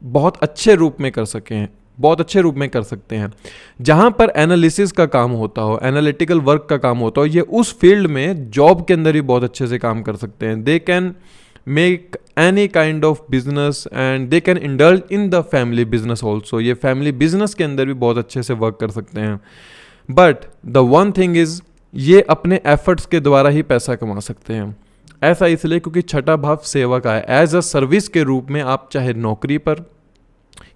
बहुत अच्छे रूप में कर सकें, बहुत अच्छे रूप में कर सकते हैं। जहाँ पर एनालिसिस का काम होता हो, एनालिटिकल वर्क का काम होता हो, ये उस फील्ड में जॉब के अंदर भी बहुत अच्छे से काम कर सकते हैं। They can make any kind of business and they can indulge in the family business also. ये फैमिली बिजनेस के अंदर भी बहुत अच्छे से वर्क कर सकते हैं। But the one thing is ये अपने एफर्ट्स के द्वारा ही पैसा कमा सकते हैं। ऐसा इसलिए क्योंकि छठा भाव सेवा का है। एज अ सर्विस के रूप में आप चाहे नौकरी पर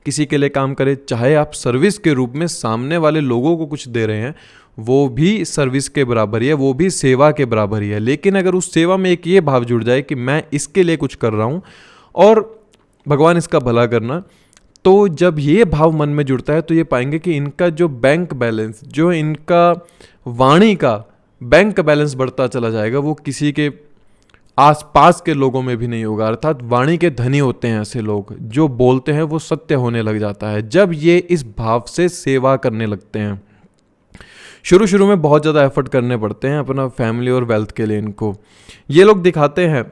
किसी के लिए काम करें, चाहे आप सर्विस के रूप में सामने वाले लोगों को कुछ दे रहे हैं, वो भी सर्विस के बराबर ही है, वो भी सेवा के बराबर ही है। लेकिन अगर उस सेवा में एक ये भाव जुड़ जाए कि मैं इसके लिए कुछ कर रहा हूँ और भगवान इसका भला करना, तो जब ये भाव मन में जुड़ता है तो ये पाएंगे कि इनका जो बैंक बैलेंस, जो इनका वाणी का बैंक बैलेंस बढ़ता चला जाएगा, वो किसी के आसपास के लोगों में भी नहीं होगा। अर्थात वाणी के धनी होते हैं ऐसे लोग, जो बोलते हैं वो सत्य होने लग जाता है जब ये इस भाव से सेवा करने लगते हैं। शुरू शुरू में बहुत ज़्यादा एफर्ट करने पड़ते हैं अपना फैमिली और वेल्थ के लिए। इनको ये लोग दिखाते हैं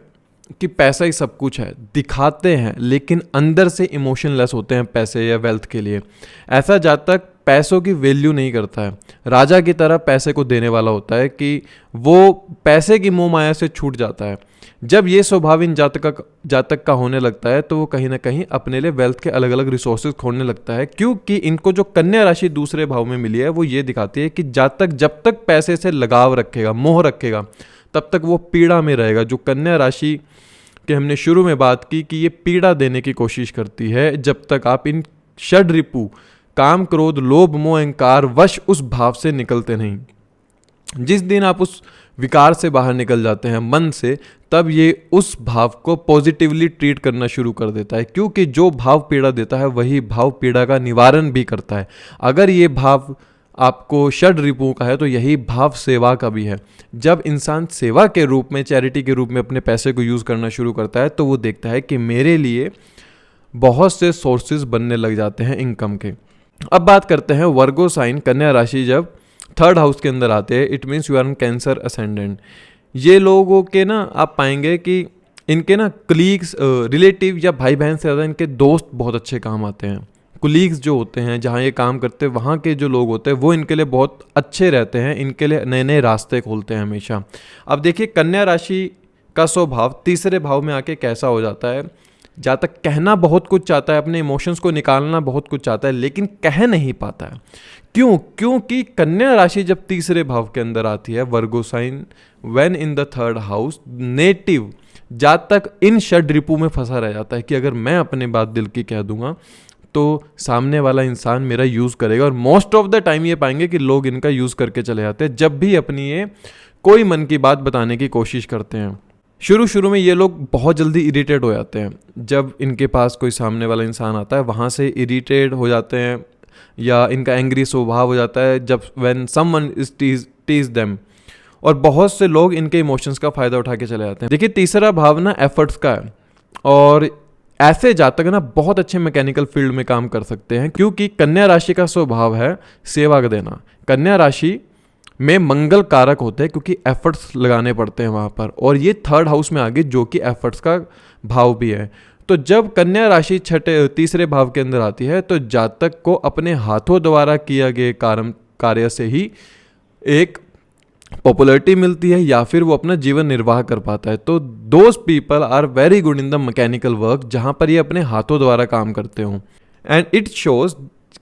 कि पैसा ही सब कुछ है, दिखाते हैं, लेकिन अंदर से इमोशनलेस होते हैं पैसे या वेल्थ के लिए। ऐसा जातक पैसों की वैल्यू नहीं करता है, राजा की तरह पैसे को देने वाला होता है कि वो पैसे की मोह माया से छूट जाता है। जब ये स्वभाव इन जातक का होने लगता है तो वो कहीं ना कहीं अपने लिए वेल्थ के अलग अलग रिसोर्सेज खोलने लगता है, क्योंकि इनको जो कन्या राशि दूसरे भाव में मिली है वो ये दिखाती है कि जातक जब तक पैसे से लगाव रखेगा, मोह रखेगा, तब तक वो पीड़ा में रहेगा। जो कन्या राशि के हमने शुरू में बात की कि ये पीड़ा देने की कोशिश करती है, जब तक आप इन षड रिपु काम, क्रोध, लोभ, मोह, अहंकार वश उस भाव से निकलते नहीं। जिस दिन आप उस विकार से बाहर निकल जाते हैं मन से, तब ये उस भाव को पॉजिटिवली ट्रीट करना शुरू कर देता है, क्योंकि जो भाव पीड़ा देता है वही भाव पीड़ा का निवारण भी करता है। अगर ये भाव आपको षड रिपुओं का है तो यही भाव सेवा का भी है। जब इंसान सेवा के रूप में, चैरिटी के रूप में अपने पैसे को यूज़ करना शुरू करता है तो वो देखता है कि मेरे लिए बहुत से सोर्सेज बनने लग जाते हैं इनकम के। अब बात करते हैं वर्गो साइन, कन्या राशि जब थर्ड हाउस के अंदर आते हैं, it means you are in Cancer ascendant. ये लोगों के ना आप पाएंगे कि इनके ना कलीग्स, रिलेटिव या भाई बहन से ज़्यादा इनके दोस्त बहुत अच्छे काम आते हैं। कुलीग्स जो होते हैं, जहाँ ये काम करते हैं, वहाँ के जो लोग होते हैं वो इनके लिए बहुत अच्छे रहते हैं, इनके लिए नए नए रास्ते खोलते हैं हमेशा। अब देखिए कन्या राशि का स्वभाव तीसरे भाव में आके कैसा हो जाता है। जहाँ तक कहना बहुत कुछ चाहता है, अपने इमोशंस को निकालना बहुत कुछ चाहता है, लेकिन कह नहीं पाता है। क्यों? क्योंकि कन्या राशि जब तीसरे भाव के अंदर आती है, Virgo sign when in the third house, native जहाँ तक इन षड रिपु में फंसा रह जाता है कि अगर मैं अपने बात दिल की कह दूंगा तो सामने वाला इंसान मेरा यूज़ करेगा। और मोस्ट ऑफ द टाइम ये पाएंगे कि लोग इनका यूज़ करके चले जाते हैं जब भी अपनी ये कोई मन की बात बताने की कोशिश करते हैं। शुरू में ये लोग बहुत जल्दी इरिटेट हो जाते हैं। जब इनके पास कोई सामने वाला इंसान आता है वहाँ से इरिटेट हो जाते हैं, या इनका एंग्री स्वभाव हो जाता है जब when someone is tease them. और बहुत से लोग इनके इमोशंस का फ़ायदा उठा के चले जाते हैं। देखिए तीसरा भाव ना एफर्ट्स का है, और ऐसे जातक ना बहुत अच्छे मैकेनिकल फील्ड में काम कर सकते हैं, क्योंकि कन्या राशि का स्वभाव है सेवा देना। कन्या राशि में मंगल कारक होते हैं क्योंकि एफर्ट्स लगाने पड़ते हैं वहाँ पर, और ये थर्ड हाउस में आ गई जो कि एफर्ट्स का भाव भी है। तो जब कन्या राशि तीसरे भाव के अंदर आती है तो जातक को अपने हाथों द्वारा किया गया कार्य से ही एक पॉपुलैरिटी मिलती है, या फिर वो अपना जीवन निर्वाह कर पाता है। तो those people are very good in the mechanical work, जहाँ पर ये अपने हाथों द्वारा काम करते हों। एंड इट शोज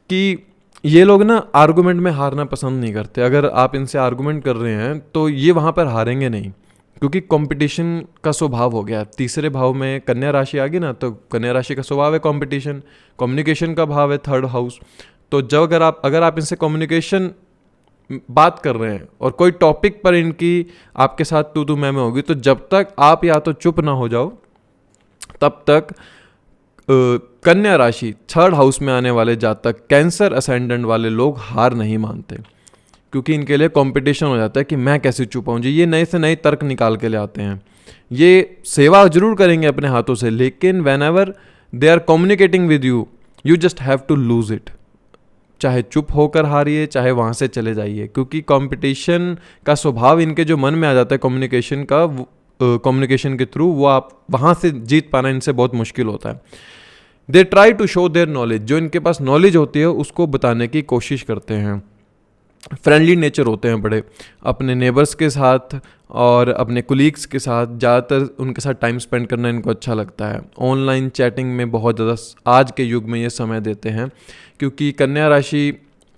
कि ये लोग ना आर्गूमेंट में हारना पसंद नहीं करते। अगर आप इनसे आर्गूमेंट कर रहे हैं तो ये वहाँ पर हारेंगे नहीं, क्योंकि कंपटीशन का स्वभाव हो गया। तीसरे भाव में कन्या राशि आ गई ना, तो कन्या राशि का स्वभाव है कंपटीशन, कम्युनिकेशन का भाव है थर्ड हाउस। तो जब अगर आप इनसे कम्युनिकेशन बात कर रहे हैं और कोई टॉपिक पर इनकी आपके साथ तू मैं होगी, तो जब तक आप या तो चुप ना हो जाओ तब तक कन्या राशि थर्ड हाउस में आने वाले जातक, कैंसर असेंडेंट वाले लोग हार नहीं मानते, क्योंकि इनके लिए कंपटीशन हो जाता है कि मैं कैसे चुप हूँ जी। ये नए से नए तर्क निकाल के ले आते हैं। ये सेवा जरूर करेंगे अपने हाथों से, लेकिन whenever they are communicating with you, you just have to lose it. चाहे चुप होकर हारिए, चाहे वहाँ से चले जाइए, क्योंकि कंपटीशन का स्वभाव इनके जो मन में आ जाता है कम्युनिकेशन का, कम्युनिकेशन के थ्रू वो आप वहाँ से जीत पाना इनसे बहुत मुश्किल होता है। They try to show their knowledge, जो इनके पास नॉलेज होती है उसको बताने की कोशिश करते हैं। फ्रेंडली नेचर होते हैं बड़े, अपने नेबर्स के साथ और अपने कुलीग्स के साथ ज़्यादातर उनके साथ टाइम स्पेंड करना इनको अच्छा लगता है। ऑनलाइन चैटिंग में बहुत ज़्यादा आज के युग में ये समय देते हैं, क्योंकि कन्या राशि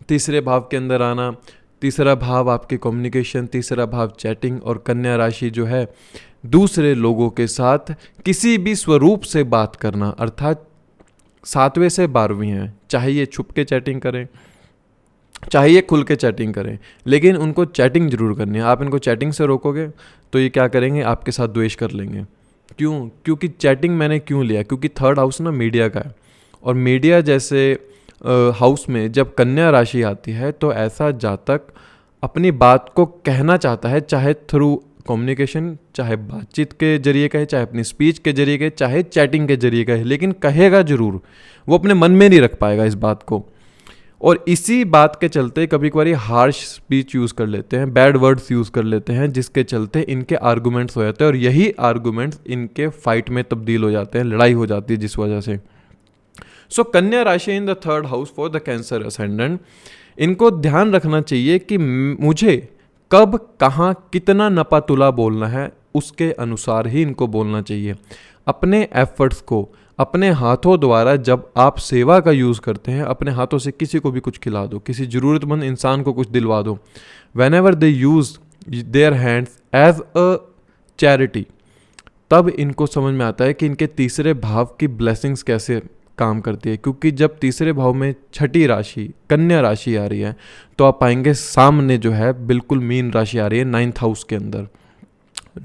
तीसरे भाव के अंदर आना, तीसरा भाव आपके कम्युनिकेशन, तीसरा भाव चैटिंग, और कन्या राशि जो है दूसरे लोगों के साथ किसी भी स्वरूप से बात करना, अर्थात 7वें से 12वीं है, चाहे ये छुप के चैटिंग करें चाहे ये खुल के चैटिंग करें, लेकिन उनको चैटिंग जरूर करनी है। आप इनको चैटिंग से रोकोगे तो ये क्या करेंगे, आपके साथ द्वेष कर लेंगे। क्यों? क्योंकि चैटिंग मैंने क्यों लिया, क्योंकि थर्ड हाउस ना मीडिया का है, और मीडिया जैसे हाउस में जब कन्या राशि आती है तो ऐसा जातक अपनी बात को कहना चाहता है, चाहे थ्रू कम्युनिकेशन, चाहे बातचीत के जरिए कहे, चाहे अपनी स्पीच के जरिए कहे, चाहे चैटिंग के जरिए कहे, लेकिन कहेगा जरूर। वो अपने मन में नहीं रख पाएगा इस बात को, और इसी बात के चलते कभी कभार हार्श स्पीच यूज़ कर लेते हैं, बैड वर्ड्स यूज़ कर लेते हैं, जिसके चलते इनके आर्गूमेंट्स हो जाते हैं, और यही आर्गूमेंट्स इनके फाइट में तब्दील हो जाते हैं, लड़ाई हो जाती है जिस वजह से। सो कन्या राशि इन the third house for the cancer ascendant, इनको ध्यान रखना चाहिए कि मुझे कब, कहाँ, कितना नपा तुला बोलना है, उसके अनुसार ही इनको बोलना चाहिए। अपने एफर्ट्स को अपने हाथों द्वारा जब आप सेवा का यूज़ करते हैं, अपने हाथों से किसी को भी कुछ खिला दो, किसी ज़रूरतमंद इंसान को कुछ दिलवा दो, whenever they use their hands as a charity, तब इनको समझ में आता है कि इनके तीसरे भाव की ब्लेसिंग्स कैसे काम करती है, क्योंकि जब तीसरे भाव में छठी राशि कन्या राशि आ रही है तो आप पाएंगे सामने जो है बिल्कुल मीन राशि आ रही है 9th हाउस के अंदर।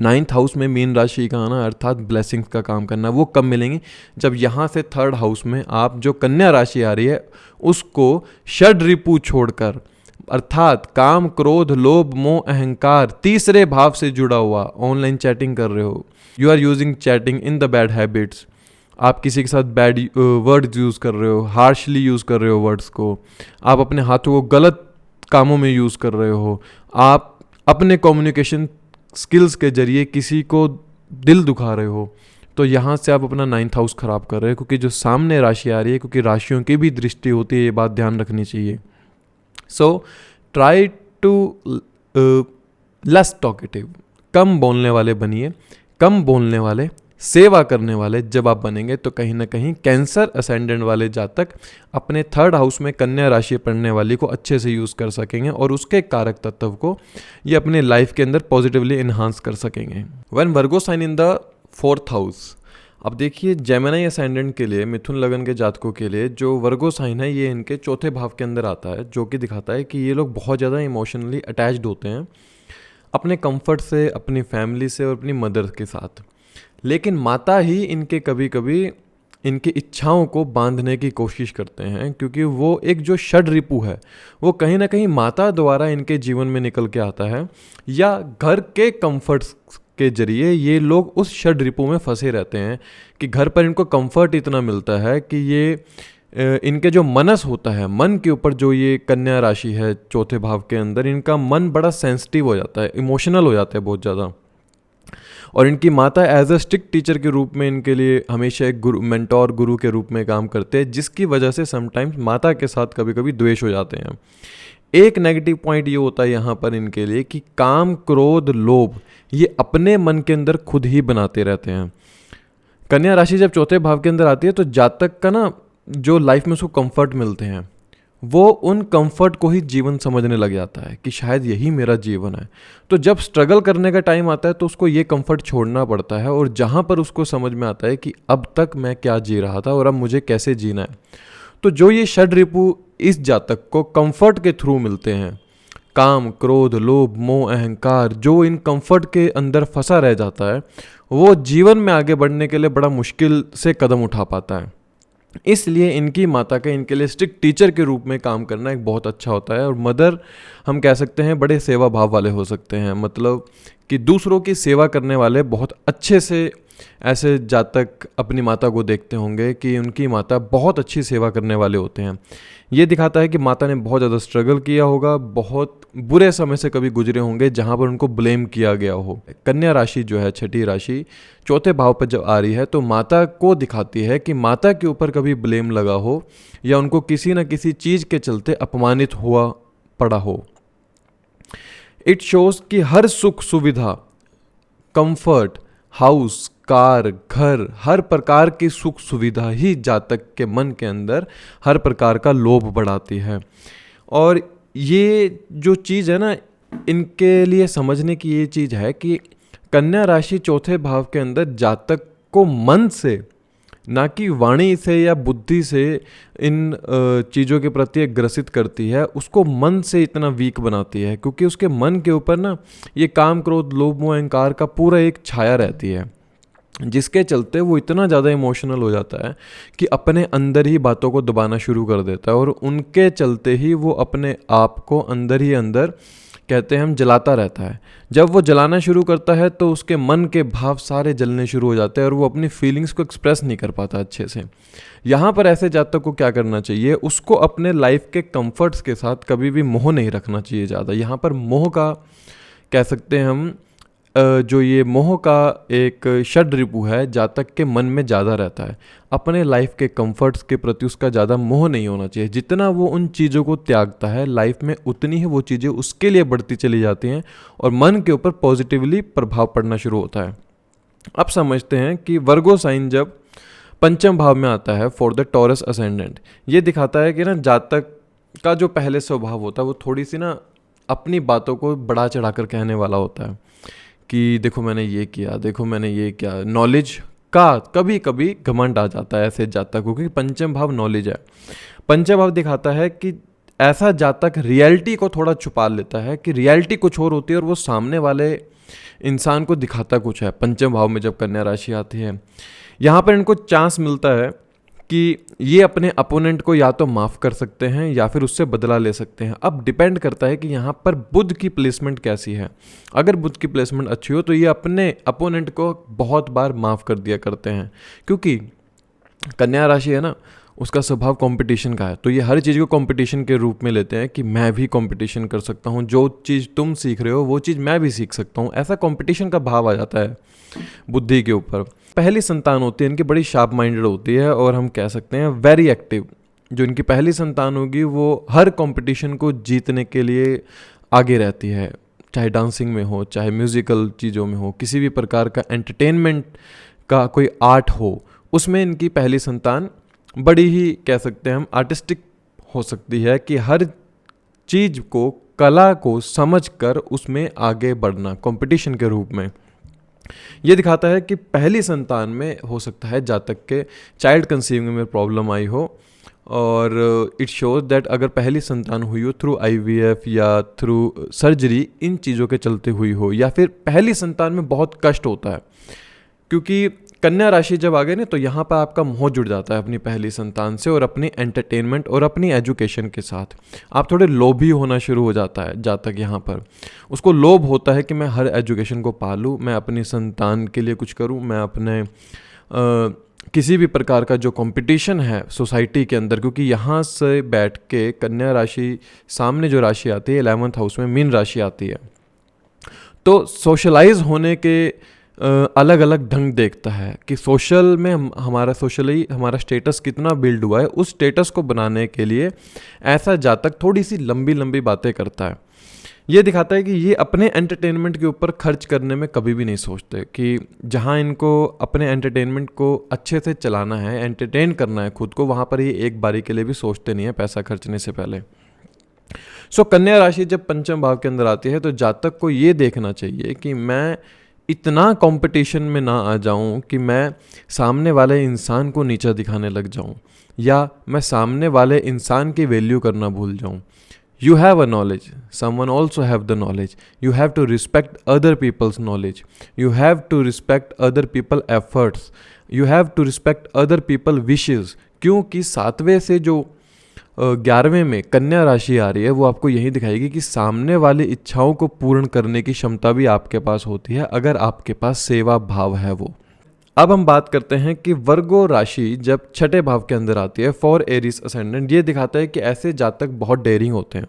9th हाउस में मीन राशि का आना अर्थात ब्लेसिंग्स का काम करना, वो कब मिलेंगी? जब यहाँ से 3rd हाउस में आप जो कन्या राशि आ रही है उसको षड रिपु छोड़कर अर्थात काम क्रोध लोभ मोह अहंकार तीसरे भाव से जुड़ा हुआ, ऑनलाइन चैटिंग कर रहे हो, you are using chatting in the bad habits, आप किसी के साथ बैड वर्ड्स यूज़ कर रहे हो, हार्शली यूज़ कर रहे हो वर्ड्स को, आप अपने हाथों को गलत कामों में यूज़ कर रहे हो, आप अपने कम्युनिकेशन स्किल्स के जरिए किसी को दिल दुखा रहे हो, तो यहाँ से आप अपना 9th हाउस ख़राब कर रहे हो, क्योंकि जो सामने राशि आ रही है, क्योंकि राशियों की भी दृष्टि होती है, ये बात ध्यान रखनी चाहिए। So try to less talkative, कम बोलने वाले बनिए, कम बोलने वाले सेवा करने वाले जब आप बनेंगे तो कहीं ना कहीं कैंसर असेंडेंट वाले जातक अपने 3rd हाउस में कन्या राशि पढ़ने वाली को अच्छे से यूज़ कर सकेंगे और उसके कारक तत्व को ये अपने लाइफ के अंदर पॉजिटिवली इन्हांस कर सकेंगे। When Virgo sign in the 4th house, अब देखिए जेमिनी असेंडेंट के लिए, मिथुन लगन के जातकों के लिए जो वर्गो साइन है ये इनके 4थे भाव के अंदर आता है, जो कि दिखाता है कि ये लोग बहुत ज़्यादा इमोशनली अटैच्ड होते हैं अपने कंफर्ट से, अपनी फैमिली से और अपनी मदर के साथ। लेकिन माता ही इनके कभी कभी इनकी इच्छाओं को बांधने की कोशिश करते हैं, क्योंकि वो एक जो षड रिपु है वो कहीं ना कहीं माता द्वारा इनके जीवन में निकल के आता है, या घर के कंफर्ट्स के जरिए ये लोग उस षड रिपु में फंसे रहते हैं कि घर पर इनको कंफर्ट इतना मिलता है कि ये इनके जो मनस होता है, मन के ऊपर जो ये कन्या राशि है 4थे भाव के अंदर, इनका मन बड़ा सेंसिटिव हो जाता है, इमोशनल हो जाता है बहुत ज़्यादा। और इनकी माता एज अ स्ट्रिक्ट टीचर के रूप में इनके लिए हमेशा एक गुरु, मेंटोर गुरु के रूप में काम करते हैं, जिसकी वजह से समटाइम्स माता के साथ कभी कभी द्वेष हो जाते हैं। एक नेगेटिव पॉइंट ये होता है यहाँ पर इनके लिए कि काम क्रोध लोभ ये अपने मन के अंदर खुद ही बनाते रहते हैं। कन्या राशि जब 4थे भाव के अंदर आती है तो जातक का ना जो लाइफ में उसको कंफर्ट मिलते हैं वो उन कंफर्ट को ही जीवन समझने लग जाता है कि शायद यही मेरा जीवन है। तो जब स्ट्रगल करने का टाइम आता है तो उसको ये कंफर्ट छोड़ना पड़ता है, और जहाँ पर उसको समझ में आता है कि अब तक मैं क्या जी रहा था और अब मुझे कैसे जीना है। तो जो ये षड रिपु इस जातक को कंफर्ट के थ्रू मिलते हैं, काम क्रोध लोभ मोह अहंकार, जो इन कंफर्ट के अंदर फंसा रह जाता है वो जीवन में आगे बढ़ने के लिए बड़ा मुश्किल से कदम उठा पाता है। इसलिए इनकी माता का इनके लिए स्ट्रिक्ट टीचर के रूप में काम करना एक बहुत अच्छा होता है। और मदर हम कह सकते हैं बड़े सेवा भाव वाले हो सकते हैं, मतलब कि दूसरों की सेवा करने वाले बहुत अच्छे से ऐसे जातक अपनी माता को देखते होंगे कि उनकी माता बहुत अच्छी सेवा करने वाले होते हैं। ये दिखाता है कि माता ने बहुत ज़्यादा स्ट्रगल किया होगा, बहुत बुरे समय से कभी गुजरे होंगे जहाँ पर उनको ब्लेम किया गया हो। कन्या राशि जो है छठी राशि 4थे भाव पर जब आ रही है तो माता को दिखाती है कि माता के ऊपर कभी ब्लेम लगा हो या उनको किसी न किसी चीज़ के चलते अपमानित हुआ पड़ा हो। इट शोज कि हर सुख सुविधा, कंफर्ट, हाउस, कार, घर, हर प्रकार की सुख सुविधा ही जातक के मन के अंदर हर प्रकार का लोभ बढ़ाती है। और ये जो चीज़ है ना, इनके लिए समझने की ये चीज़ है कि कन्या राशि 4थे भाव के अंदर जातक को मन से, ना कि वाणी से या बुद्धि से इन चीज़ों के प्रति ग्रसित करती है, उसको मन से इतना वीक बनाती है, क्योंकि उसके मन के ऊपर ना ये काम क्रोध लोभ मोह अहंकार का पूरा एक छाया रहती है, जिसके चलते वो इतना ज़्यादा इमोशनल हो जाता है कि अपने अंदर ही बातों को दबाना शुरू कर देता है, और उनके चलते ही वो अपने आप को अंदर ही अंदर कहते हैं हम जलाता रहता है। जब वो जलाना शुरू करता है तो उसके मन के भाव सारे जलने शुरू हो जाते हैं और वो अपनी फीलिंग्स को एक्सप्रेस नहीं कर पाता अच्छे से। यहाँ पर ऐसे जातक को क्या करना चाहिए, उसको अपने लाइफ के कंफर्ट्स के साथ कभी भी मोह नहीं रखना चाहिए ज़्यादा। यहाँ पर मोह का कह सकते हैं हम जो ये मोह का एक षड रिपु है जातक के मन में ज़्यादा रहता है। अपने लाइफ के कंफर्ट्स के प्रति उसका ज़्यादा मोह नहीं होना चाहिए। जितना वो उन चीज़ों को त्यागता है लाइफ में, उतनी ही वो चीज़ें उसके लिए बढ़ती चली जाती हैं और मन के ऊपर पॉजिटिवली प्रभाव पड़ना शुरू होता है। अब समझते हैं कि वर्गो साइन जब पंचम भाव में आता है फॉर द टॉरस असेंडेंट, ये दिखाता है कि ना जातक का जो पहले स्वभाव होता है वो थोड़ी सी ना अपनी बातों को बढ़ा चढ़ा कर कहने वाला होता है कि देखो मैंने ये किया, देखो मैंने ये किया। नॉलेज कभी कभी घमंड आ जाता है ऐसे जातक को, क्योंकि पंचम भाव नॉलेज है। पंचम भाव दिखाता है कि ऐसा जातक रियलिटी को थोड़ा छुपा लेता है, कि रियलिटी कुछ और होती है और वो सामने वाले इंसान को दिखाता कुछ है। पंचम भाव में जब कन्या राशि आती है, यहाँ पर इनको चांस मिलता है कि ये अपने अपोनेंट को या तो माफ़ कर सकते हैं या फिर उससे बदला ले सकते हैं। अब डिपेंड करता है कि यहाँ पर बुध की प्लेसमेंट कैसी है। अगर बुध की प्लेसमेंट अच्छी हो तो ये अपने अपोनेंट को बहुत बार माफ़ कर दिया करते हैं, क्योंकि कन्या राशि है ना, उसका स्वभाव कंपटीशन का है। तो ये हर चीज़ को कंपटीशन के रूप में लेते हैं कि मैं भी कंपटीशन कर सकता हूँ, जो चीज़ तुम सीख रहे हो वो चीज़ मैं भी सीख सकता हूँ। ऐसा कंपटीशन का भाव आ जाता है बुद्धि के ऊपर। पहली संतान होती है इनकी बड़ी शार्प माइंडेड होती है, और हम कह सकते हैं वेरी एक्टिव। जो इनकी पहली संतान होगी वो हर कंपटीशन को जीतने के लिए आगे रहती है, चाहे डांसिंग में हो, चाहे म्यूज़िकल चीज़ों में हो, किसी भी प्रकार का एंटरटेनमेंट का कोई आर्ट हो, उसमें इनकी पहली संतान बड़ी ही कह सकते हैं हम आर्टिस्टिक हो सकती है, कि हर चीज़ को, कला को समझकर उसमें आगे बढ़ना कंपटीशन के रूप में। ये दिखाता है कि पहली संतान में हो सकता है जातक के चाइल्ड कंसीविंग में प्रॉब्लम आई हो, और इट शोज दैट अगर पहली संतान हुई हो थ्रू IVF या थ्रू सर्जरी, इन चीज़ों के चलते हुई हो, या फिर पहली संतान में बहुत कष्ट होता है। क्योंकि कन्या राशि जब आ गई ना, तो यहाँ पर आपका मोह जुड़ जाता है अपनी पहली संतान से और अपनी एंटरटेनमेंट और अपनी एजुकेशन के साथ। आप थोड़े लोभी होना शुरू हो जाता है जातक यहाँ पर। उसको लोभ होता है कि मैं हर एजुकेशन को पालूँ, मैं अपनी संतान के लिए कुछ करूँ, मैं अपने किसी भी प्रकार का जो कंपटीशन है सोसाइटी के अंदर, क्योंकि यहाँ से बैठ के कन्या राशि सामने जो राशि आती है 11th हाउस में मीन राशि आती है, तो सोशलाइज होने के अलग अलग ढंग देखता है कि सोशल में हमारा स्टेटस कितना बिल्ड हुआ है। उस स्टेटस को बनाने के लिए ऐसा जातक थोड़ी सी लंबी लंबी बातें करता है। ये दिखाता है कि ये अपने एंटरटेनमेंट के ऊपर खर्च करने में कभी भी नहीं सोचते, कि जहाँ इनको अपने एंटरटेनमेंट को अच्छे से चलाना है, एंटरटेन करना है खुद को, वहाँ पर ये एक बारी के लिए भी सोचते नहीं है पैसा खर्चने से पहले। कन्या राशि जब पंचम भाव के अंदर आती है तो जातक को ये देखना चाहिए कि मैं इतना कंपटीशन में ना आ जाऊं कि मैं सामने वाले इंसान को नीचा दिखाने लग जाऊं, या मैं सामने वाले इंसान की वैल्यू करना भूल जाऊं। You have a knowledge, someone also have the knowledge. You have to respect other people's knowledge. You have to respect other people's efforts. You have to respect other people's wishes. क्योंकि 7वें से जो 11वें में कन्या राशि आ रही है, वो आपको यही दिखाएगी कि सामने वाली इच्छाओं को पूर्ण करने की क्षमता भी आपके पास होती है, अगर आपके पास सेवा भाव है वो। अब हम बात करते हैं कि वर्गो राशि जब छठे भाव के अंदर आती है फॉर एरीज असेंडेंट, ये दिखाता है कि ऐसे जातक बहुत डेयरिंग होते हैं,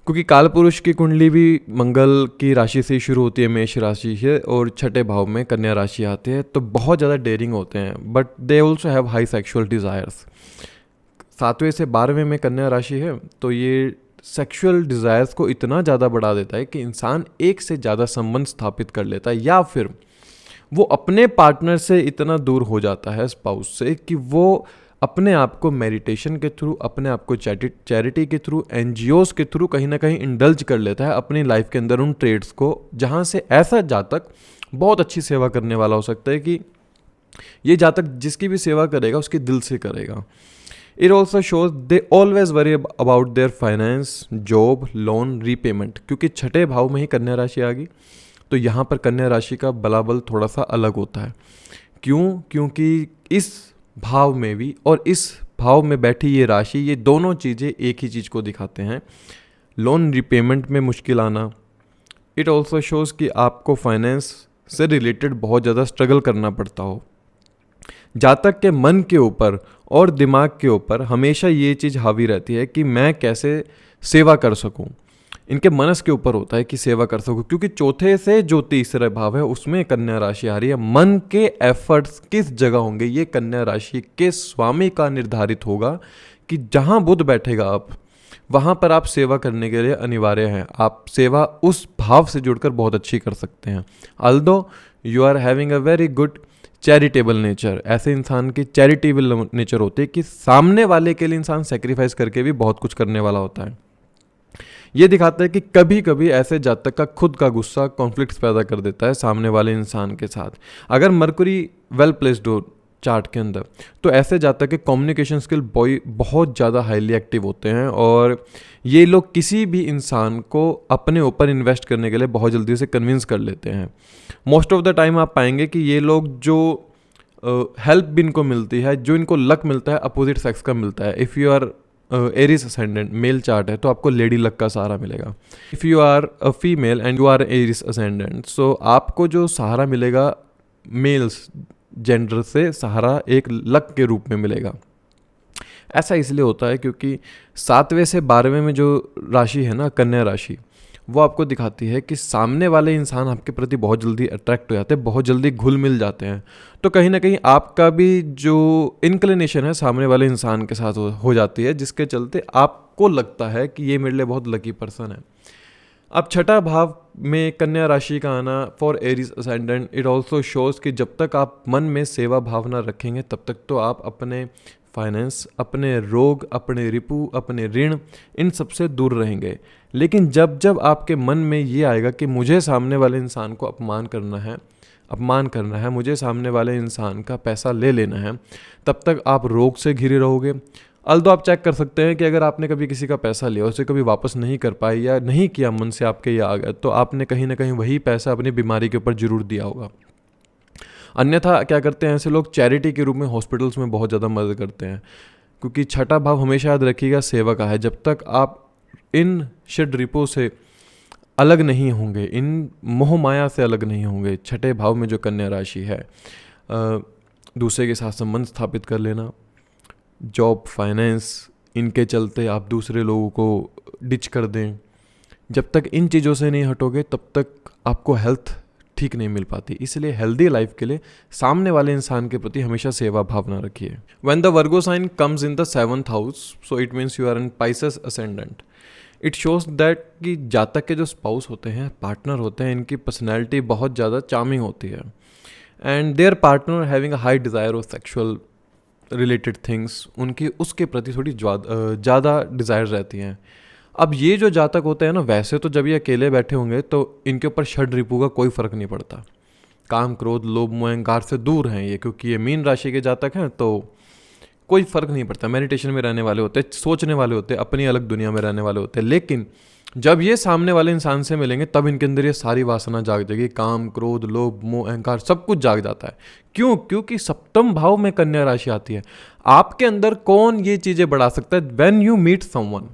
क्योंकि काल पुरुष की कुंडली भी मंगल की राशि से शुरू होती है, मेष राशि से, और छठे भाव में कन्या राशि आती है, तो बहुत ज़्यादा डेयरिंग होते हैं, but they also have high sexual desires. 7वें से 12वें में कन्या राशि है, तो ये सेक्सुअल डिज़ायर्स को इतना ज़्यादा बढ़ा देता है कि इंसान एक से ज़्यादा संबंध स्थापित कर लेता है, या फिर वो अपने पार्टनर से इतना दूर हो जाता है, स्पाउस से, कि वो अपने आप को मेडिटेशन के थ्रू, अपने आप को चैरिटी के थ्रू, NGOs के थ्रू कहीं ना कहीं इंडल्ज कर लेता है अपनी लाइफ के अंदर उन ट्रेड्स को, जहाँ से ऐसा जातक बहुत अच्छी सेवा करने वाला हो सकता है कि ये जातक जिसकी भी सेवा करेगा उसके दिल से करेगा। It also shows they always worry about their finance, job, loan, repayment, क्योंकि छठे भाव में ही कन्या राशि आ गई, तो यहाँ पर कन्या राशि का बलाबल थोड़ा सा अलग होता है। क्यों? क्योंकि इस भाव में भी और इस भाव में बैठी ये राशि, ये दोनों चीज़ें एक ही चीज़ को दिखाते हैं, लोन रिपेमेंट में मुश्किल आना। इट ऑल्सो शोज़ कि आपको फाइनेंस से रिलेटेड बहुत ज़्यादा स्ट्रगल करना पड़ता हो। जातक के मन के ऊपर और दिमाग के ऊपर हमेशा ये चीज़ हावी रहती है कि मैं कैसे सेवा कर सकूं। इनके मनस के ऊपर होता है कि सेवा कर सकूं, क्योंकि चौथे से जो तीसरा भाव है उसमें कन्या राशि आ रही है। मन के एफर्ट्स किस जगह होंगे, ये कन्या राशि के स्वामी का निर्धारित होगा, कि जहां बुध बैठेगा आप वहां पर आप सेवा करने के लिए अनिवार्य हैं। आप सेवा उस भाव से जुड़कर बहुत अच्छी कर सकते हैं। Although you are having a very good charitable nature, ऐसे इंसान की चैरिटेबल नेचर होती है कि सामने वाले के लिए इंसान सेक्रीफाइस करके भी बहुत कुछ करने वाला होता है। ये दिखाता है कि कभी कभी ऐसे जातक का खुद का गुस्सा कॉन्फ्लिक्ट्स पैदा कर देता है सामने वाले इंसान के साथ। अगर मरकुरी वेल प्लेस्ड हो चार्ट के अंदर, तो ऐसे जातक के कम्युनिकेशन स्किल बहुत ज़्यादा हाईली एक्टिव होते हैं, और ये लोग किसी भी इंसान को अपने ऊपर इन्वेस्ट करने के लिए बहुत जल्दी से कन्विंस कर लेते हैं। मोस्ट ऑफ द टाइम आप पाएंगे कि ये लोग जो हेल्प भी इनको मिलती है, जो इनको लक मिलता है, अपोजिट सेक्स का मिलता है। If you are Aries ascendant male chart है तो आपको लेडी लक का सहारा मिलेगा। If you are a female and you are Aries ascendant, so आपको जो सहारा मिलेगा मेल्स जेंडर से सहारा एक लक के रूप में मिलेगा। ऐसा इसलिए होता है क्योंकि 7वें से 12वें में जो राशि है ना, कन्या राशि, वो आपको दिखाती है कि सामने वाले इंसान आपके प्रति बहुत जल्दी अट्रैक्ट हो जाते हैं, बहुत जल्दी घुल मिल जाते हैं। तो कहीं ना कहीं आपका भी जो इंक्लिनेशन है सामने वाले इंसान के साथ हो जाती है, जिसके चलते आपको लगता है कि ये मेरे लिए बहुत लकी पर्सन है। अब छठा भाव में कन्या राशि का आना for Aries ascendant, it also shows कि जब तक आप मन में सेवा भावना रखेंगे तब तक तो आप अपने फाइनेंस, अपने रोग, अपने रिपु, अपने ऋण, इन सब से दूर रहेंगे। लेकिन जब जब आपके मन में ये आएगा कि मुझे सामने वाले इंसान को अपमान करना है, मुझे सामने वाले इंसान का पैसा ले लेना है, तब तक आप रोग से घिरे रहोगे। अल्दो आप चेक कर सकते हैं कि अगर आपने कभी किसी का पैसा लिया, उसे कभी वापस नहीं कर पाए या नहीं किया, मन से आपके ये आ गया, तो आपने कहीं ना कहीं वही पैसा अपनी बीमारी के ऊपर जरूर दिया होगा। अन्यथा क्या करते हैं ऐसे लोग, चैरिटी के रूप में हॉस्पिटल्स में बहुत ज़्यादा मदद करते हैं, क्योंकि छठा भाव हमेशा याद रखिएगा सेवा का है। जब तक आप इन षड रिपो से अलग नहीं होंगे, इन मोह माया से अलग नहीं होंगे, छठे भाव में जो कन्या राशि है, दूसरे के साथ संबंध स्थापित कर लेना, जॉब, फाइनेंस, इनके चलते आप दूसरे लोगों को डिच कर दें, जब तक इन चीज़ों से नहीं हटोगे तब तक आपको हेल्थ ठीक नहीं मिल पाती। इसलिए हेल्दी लाइफ के लिए सामने वाले इंसान के प्रति हमेशा सेवा भावना रखिए। When the Virgo sign comes in the 7th house, so it means you are in Pisces ascendant. It shows that कि जातक के जो स्पाउस होते हैं, पार्टनर होते हैं, इनकी पर्सनैलिटी बहुत ज़्यादा चार्मिंग होती है, and there partner having a high desire of sexual related things, उनकी उसके प्रति थोड़ी ज़्यादा डिज़ायर रहती हैं। अब ये जो जातक होते हैं ना, वैसे तो जब ये अकेले बैठे होंगे तो इनके ऊपर षड रिपु का कोई फ़र्क नहीं पड़ता, काम, क्रोध, लोभ, मोह, अहंकार से दूर हैं ये, क्योंकि ये मीन राशि के जातक हैं, तो कोई फ़र्क नहीं पड़ता, मेडिटेशन में रहने वाले होते हैं, सोचने वाले होते हैं, अपनी अलग दुनिया में रहने वाले होते हैं। लेकिन जब ये सामने वाले इंसान से मिलेंगे तब इनके अंदर ये सारी वासना जाग जाएगी, काम, क्रोध, लोभ, मोह, अहंकार सब कुछ जाग जाता है। क्यों? क्योंकि 7वें भाव में कन्या राशि आती है। आपके अंदर कौन ये चीज़ें बढ़ा सकता है? व्हेन यू मीट समवन,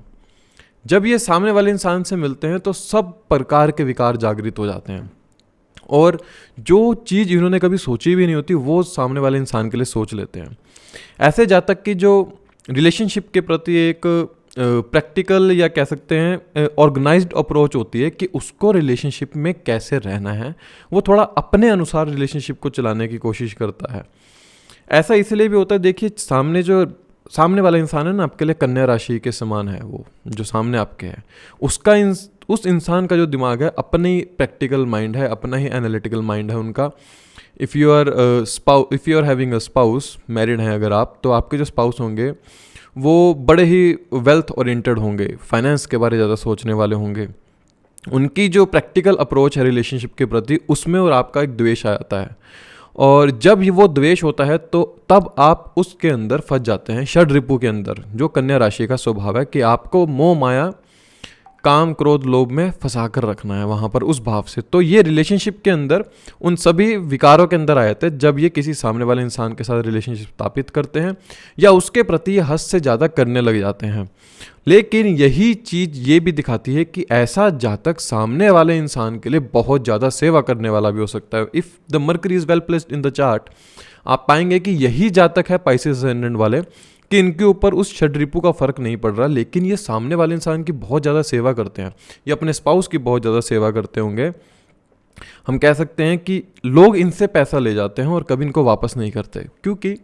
जब ये सामने वाले इंसान से मिलते हैं तो सब प्रकार के विकार जागृत हो जाते हैं, और जो चीज़ इन्होंने कभी सोची भी नहीं होती वो सामने वाले इंसान के लिए सोच लेते हैं। ऐसे जातक की जो रिलेशनशिप के प्रति एक प्रैक्टिकल या कह सकते हैं ऑर्गेनाइज्ड अप्रोच होती है कि उसको रिलेशनशिप में कैसे रहना है, वो थोड़ा अपने अनुसार रिलेशनशिप को चलाने की कोशिश करता है। ऐसा इसलिए भी होता है, देखिए सामने वाला इंसान है ना, आपके लिए कन्या राशि के समान है, वो जो सामने आपके है, उस इंसान का जो दिमाग है, अपनी प्रैक्टिकल माइंड है, अपना ही एनालिटिकल माइंड है उनका। If you are having a spouse, married हैं अगर आप, तो आपके जो स्पाउस होंगे वो बड़े ही वेल्थ ओरिएंटेड होंगे, फाइनेंस के बारे ज़्यादा सोचने वाले होंगे, उनकी जो प्रैक्टिकल अप्रोच है रिलेशनशिप के प्रति, उसमें और आपका एक द्वेष आ जाता है, और जब वो द्वेष होता है तो तब आप उसके अंदर फंस जाते हैं, षड रिपु के अंदर, जो कन्या राशि का स्वभाव है कि आपको मोह माया, काम, क्रोध, लोभ में फंसा कर रखना है वहाँ पर उस भाव से। तो ये रिलेशनशिप के अंदर उन सभी विकारों के अंदर आ जाते हैं जब ये किसी सामने वाले इंसान के साथ रिलेशनशिप स्थापित करते हैं या उसके प्रति ये हद से ज़्यादा करने लग जाते हैं। लेकिन यही चीज़ ये भी दिखाती है कि ऐसा जातक सामने वाले इंसान के लिए बहुत ज़्यादा सेवा करने वाला भी हो सकता है। If the mercury is well placed in the chart, आप पाएंगे कि यही जातक है पाइसेस असेंडेंट वाले कि इनके ऊपर उस षड रिपु का फर्क नहीं पड़ रहा, लेकिन ये सामने वाले इंसान की बहुत ज़्यादा सेवा करते हैं, ये अपने स्पाउस की बहुत ज़्यादा सेवा करते होंगे। हम कह सकते हैं कि लोग इनसे पैसा ले जाते हैं और कभी इनको वापस नहीं करते, क्योंकि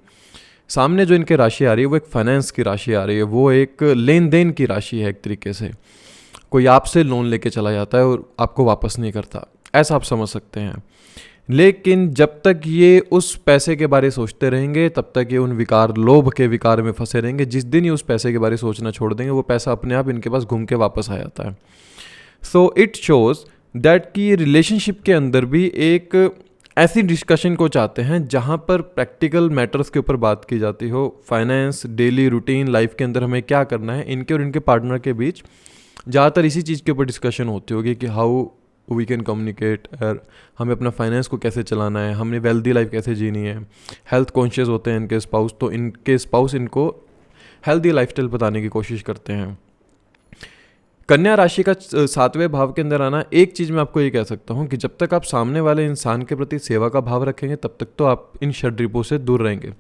सामने जो इनके राशि आ रही है वो एक फाइनेंस की राशि आ रही है, वो एक लेन देन की राशि है। एक तरीके से कोई आपसे लोन लेके चला जाता है और आपको वापस नहीं करता, ऐसा आप समझ सकते हैं। लेकिन जब तक ये उस पैसे के बारे सोचते रहेंगे तब तक ये उन विकार, लोभ के विकार में फंसे रहेंगे। जिस दिन ये उस पैसे के बारे सोचना छोड़ देंगे वो पैसा अपने आप इनके पास घूम के वापस आ जाता है। सो इट शोज दैट कि रिलेशनशिप के अंदर भी एक ऐसी डिस्कशन को चाहते हैं जहाँ पर प्रैक्टिकल मैटर्स के ऊपर बात की जाती हो, फाइनेंस, डेली रूटीन लाइफ के अंदर हमें क्या करना है, इनके और इनके पार्टनर के बीच ज़्यादातर इसी चीज़ के ऊपर डिस्कशन होती होगी कि हाउ वी कैन कम्युनिकेट, और हमें अपना फाइनेंस को कैसे चलाना है, हमने वेल्दी लाइफ कैसे जीनी है। हेल्थ कॉन्शियस होते हैं इनके स्पाउस, तो इनके स्पाउस इनको हेल्दी लाइफस्टाइल बताने की कोशिश करते हैं। कन्या राशि का 7वें भाव के अंदर आना, एक चीज़ मैं आपको ये कह सकता हूँ कि जब तक आप सामने वाले इंसान के प्रति सेवा का भाव रखेंगे तब तक तो आप इन षड्रिपों से दूर रहेंगे।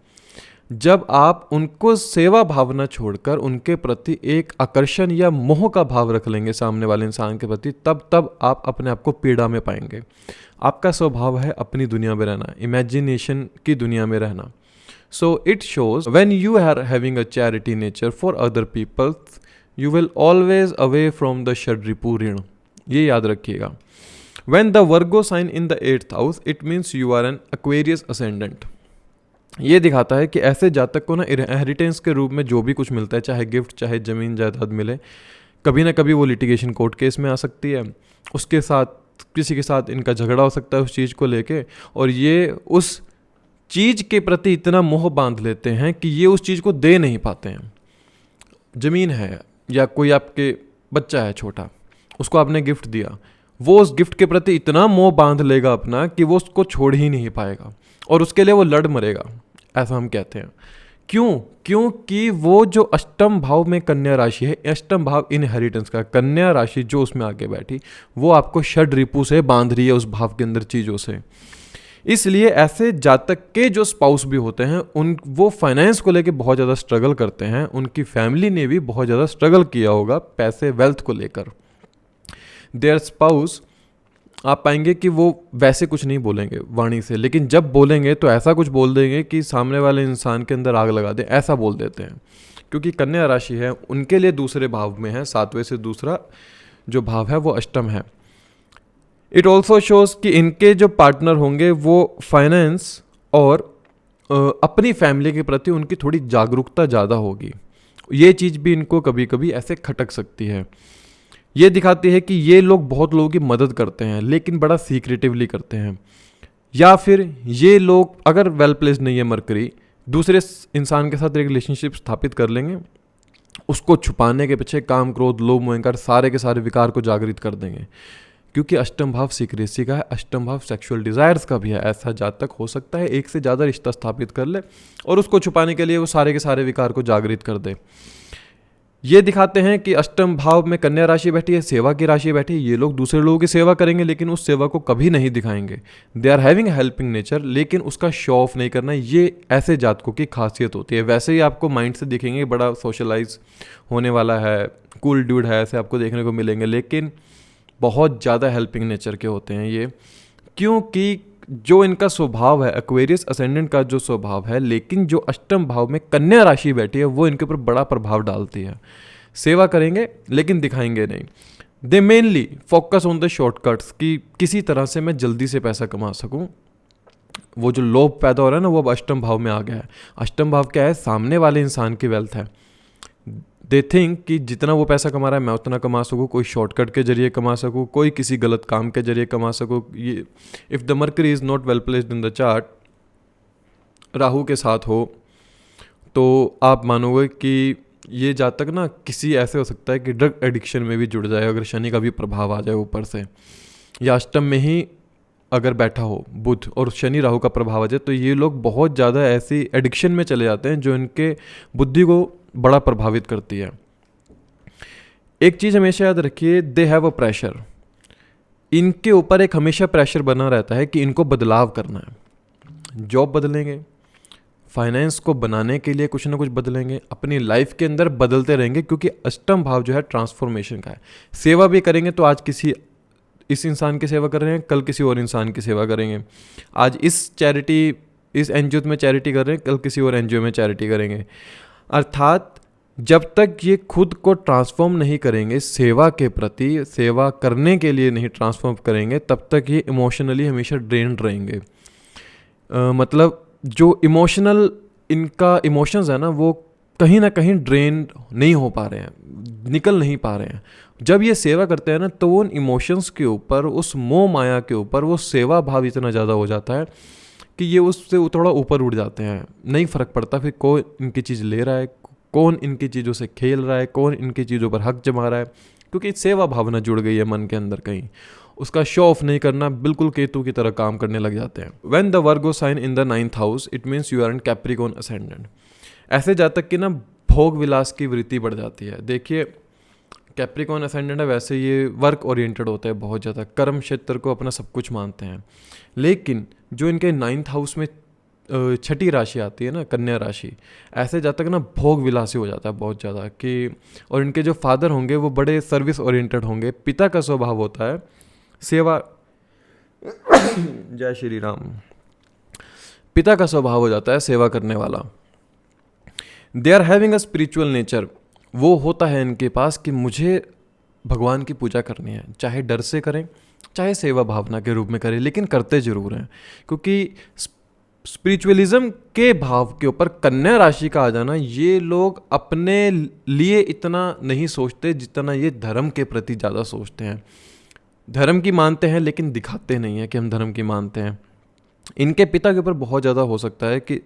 जब आप उनको सेवा भावना छोड़कर उनके प्रति एक आकर्षण या मोह का भाव रख लेंगे सामने वाले इंसान के प्रति, तब आप अपने आप को पीड़ा में पाएंगे। आपका स्वभाव है अपनी दुनिया में रहना, इमेजिनेशन की दुनिया में रहना। So it shows when you are having a charity nature for other people, you will always away from the षड्रिपु ऋण। ये याद रखिएगा। When the Virgo sign in the 8th house, it means you are an Aquarius ascendant. ये दिखाता है कि ऐसे जातक को ना इनहेरिटेंस के रूप में जो भी कुछ मिलता है, चाहे गिफ्ट, चाहे ज़मीन जायदाद मिले, कभी ना कभी वो लिटिगेशन कोर्ट केस में आ सकती है। उसके साथ किसी के साथ इनका झगड़ा हो सकता है उस चीज़ को लेके, और ये उस चीज़ के प्रति इतना मोह बांध लेते हैं कि ये उस चीज़ को दे नहीं पाते हैं। ज़मीन है या कोई आपके बच्चा है छोटा, उसको आपने गिफ्ट दिया, वो उस गिफ्ट के प्रति इतना मोह बांध लेगा अपना कि वो उसको छोड़ ही नहीं पाएगा और उसके लिए वो लड़ मरेगा, ऐसा हम कहते हैं। क्यों? क्योंकि वो जो अष्टम भाव में कन्या राशि है, अष्टम भाव इनहेरिटेंस का, कन्या राशि जो उसमें आगे बैठी वो आपको षड्रिपु से बांध रही है उस भाव के अंदर चीज़ों से। इसलिए ऐसे जातक के जो स्पाउस भी होते हैं वो फाइनेंस को लेके बहुत ज़्यादा स्ट्रगल करते हैं। उनकी फैमिली ने भी बहुत ज़्यादा स्ट्रगल किया होगा पैसे, वेल्थ को लेकर। देयर स्पाउस, आप पाएंगे कि वो वैसे कुछ नहीं बोलेंगे वाणी से, लेकिन जब बोलेंगे तो ऐसा कुछ बोल देंगे कि सामने वाले इंसान के अंदर आग लगा दे, ऐसा बोल देते हैं। क्योंकि कन्या राशि है, उनके लिए दूसरे भाव में है, 7वें से दूसरा जो भाव है वो अष्टम है। इट ऑल्सो शोज कि इनके जो पार्टनर होंगे वो फाइनेंस और अपनी फैमिली के प्रति उनकी थोड़ी जागरूकता ज़्यादा होगी। ये चीज़ भी इनको कभी कभी ऐसे खटक सकती है। ये दिखाती है कि ये लोग बहुत लोगों की मदद करते हैं लेकिन बड़ा सीक्रेटिवली करते हैं, या फिर ये लोग अगर वेल प्लेस्ड नहीं है मरकरी, दूसरे इंसान के साथ एक रिलेशनशिप स्थापित कर लेंगे, उसको छुपाने के पीछे काम, क्रोध, लोभ, मोहंकार सारे के सारे विकार को जागृत कर देंगे। क्योंकि अष्टम भाव सीक्रेसी का है, अष्टम भाव सेक्सुअल डिज़ायर्स का भी है। ऐसा जातक हो सकता है एक से ज़्यादा रिश्ता स्थापित कर ले और उसको छुपाने के लिए वो सारे के सारे विकार को जागृत कर दे। ये दिखाते हैं कि अष्टम भाव में कन्या राशि बैठी है, सेवा की राशि बैठी है, ये लोग दूसरे लोगों की सेवा करेंगे लेकिन उस सेवा को कभी नहीं दिखाएंगे। They are having helping nature, लेकिन उसका शो ऑफ नहीं करना, ये ऐसे जातकों की खासियत होती है। वैसे ही आपको माइंड से दिखेंगे बड़ा सोशलाइज होने वाला है, कूल ड्यूड है, ऐसे आपको देखने को मिलेंगे, लेकिन बहुत ज़्यादा हेल्पिंग नेचर के होते हैं ये। क्योंकि जो इनका स्वभाव है, एक्वेरियस असेंडेंट का जो स्वभाव है, लेकिन जो अष्टम भाव में कन्या राशि बैठी है वो इनके ऊपर बड़ा प्रभाव डालती है। सेवा करेंगे लेकिन दिखाएंगे नहीं। दे mainly focus on the shortcuts, कि किसी तरह से मैं जल्दी से पैसा कमा सकूं। वो जो लोभ पैदा हो रहा है ना, वो अब अष्टम भाव में आ गया है। अष्टम भाव क्या है? सामने वाले इंसान की वेल्थ है। दे थिंक कि जितना वो पैसा कमा रहा है मैं उतना कमा सकूँ, कोई शॉर्टकट के जरिए कमा सकूँ, कोई किसी गलत काम के जरिए कमा सकूँ। ये if the mercury is not well placed in the chart, Rahu के साथ हो, तो आप मानोगे कि ये जातक ना किसी ऐसे हो सकता है कि ड्रग एडिक्शन में भी जुड़ जाए अगर शनि का भी प्रभाव आ जाए ऊपर से, या अष्टम में ही अगर बैठा हो बुध और शनि राहु का प्रभाव आ जाए, तो ये लोग बहुत ज़्यादा ऐसी एडिक्शन में चले जाते हैं जो इनके बुद्धि को बड़ा प्रभावित करती है। एक चीज़ हमेशा याद रखिए, दे हैव अ प्रेशर। इनके ऊपर एक हमेशा प्रेशर बना रहता है कि इनको बदलाव करना है। जॉब बदलेंगे, फाइनेंस को बनाने के लिए कुछ ना कुछ बदलेंगे, अपनी लाइफ के अंदर बदलते रहेंगे, क्योंकि अष्टम भाव जो है ट्रांसफॉर्मेशन का है। सेवा भी करेंगे तो आज किसी इस इंसान की सेवा कर रहे हैं, कल किसी और इंसान की सेवा करेंगे। आज इस एनजीओ में चैरिटी कर रहे हैं, कल किसी और एनजीओ में चैरिटी करेंगे। अर्थात जब तक ये खुद को ट्रांसफॉर्म नहीं करेंगे, सेवा के प्रति, सेवा करने के लिए नहीं ट्रांसफॉर्म करेंगे, तब तक ये इमोशनली हमेशा ड्रेन्ड रहेंगे। मतलब जो इनका इमोशंस है ना, वो कहीं ना कहीं ड्रेन नहीं हो पा रहे हैं, निकल नहीं पा रहे हैं। जब ये सेवा करते हैं ना, तो उन इमोशंस के ऊपर, उस मोह माया के ऊपर वो सेवा भाव इतना ज़्यादा हो जाता है कि ये उससे थोड़ा ऊपर उठ जाते हैं। नहीं फ़र्क पड़ता फिर कौन इनकी चीज़ ले रहा है, कौन इनकी चीज़ों से खेल रहा है, कौन इनकी चीज़ों पर हक जमा रहा है, क्योंकि सेवा भावना जुड़ गई है मन के अंदर कहीं। उसका शो ऑफ नहीं करना, बिल्कुल केतु की तरह काम करने लग जाते हैं। When the Virgo sign in the 9th house, it means you are in Capricorn ascendant. ऐसे जातक की ना भोग विलास की वृत्ति बढ़ जाती है। देखिए, कैप्रिकॉर्न असेंडेंट है, वैसे ये वर्क ओरिएंटेड होता है, बहुत ज़्यादा कर्म क्षेत्र को अपना सब कुछ मानते हैं। लेकिन जो इनके 9th हाउस में छठी राशि आती है ना, कन्या राशि, ऐसे जातक ना भोग विलासी हो जाता है बहुत ज़्यादा कि, और इनके जो फादर होंगे वो बड़े सर्विस ओरिएंटेड होंगे। पिता का स्वभाव होता है सेवा जय श्री राम। पिता का स्वभाव हो जाता है सेवा करने वाला। They are having a spiritual nature. वो होता है इनके पास कि मुझे भगवान की पूजा करनी है, चाहे डर से करें, चाहे सेवा भावना के रूप में करें, लेकिन करते जरूर हैं। क्योंकि स्पिरिचुअलिज्म के भाव के ऊपर कन्या राशि का आ जाना, ये लोग अपने लिए इतना नहीं सोचते जितना ये धर्म के प्रति ज़्यादा सोचते हैं। धर्म की मानते हैं लेकिन दिखाते नहीं हैं कि हम धर्म की मानते हैं। इनके पिता के ऊपर बहुत ज़्यादा हो सकता है कि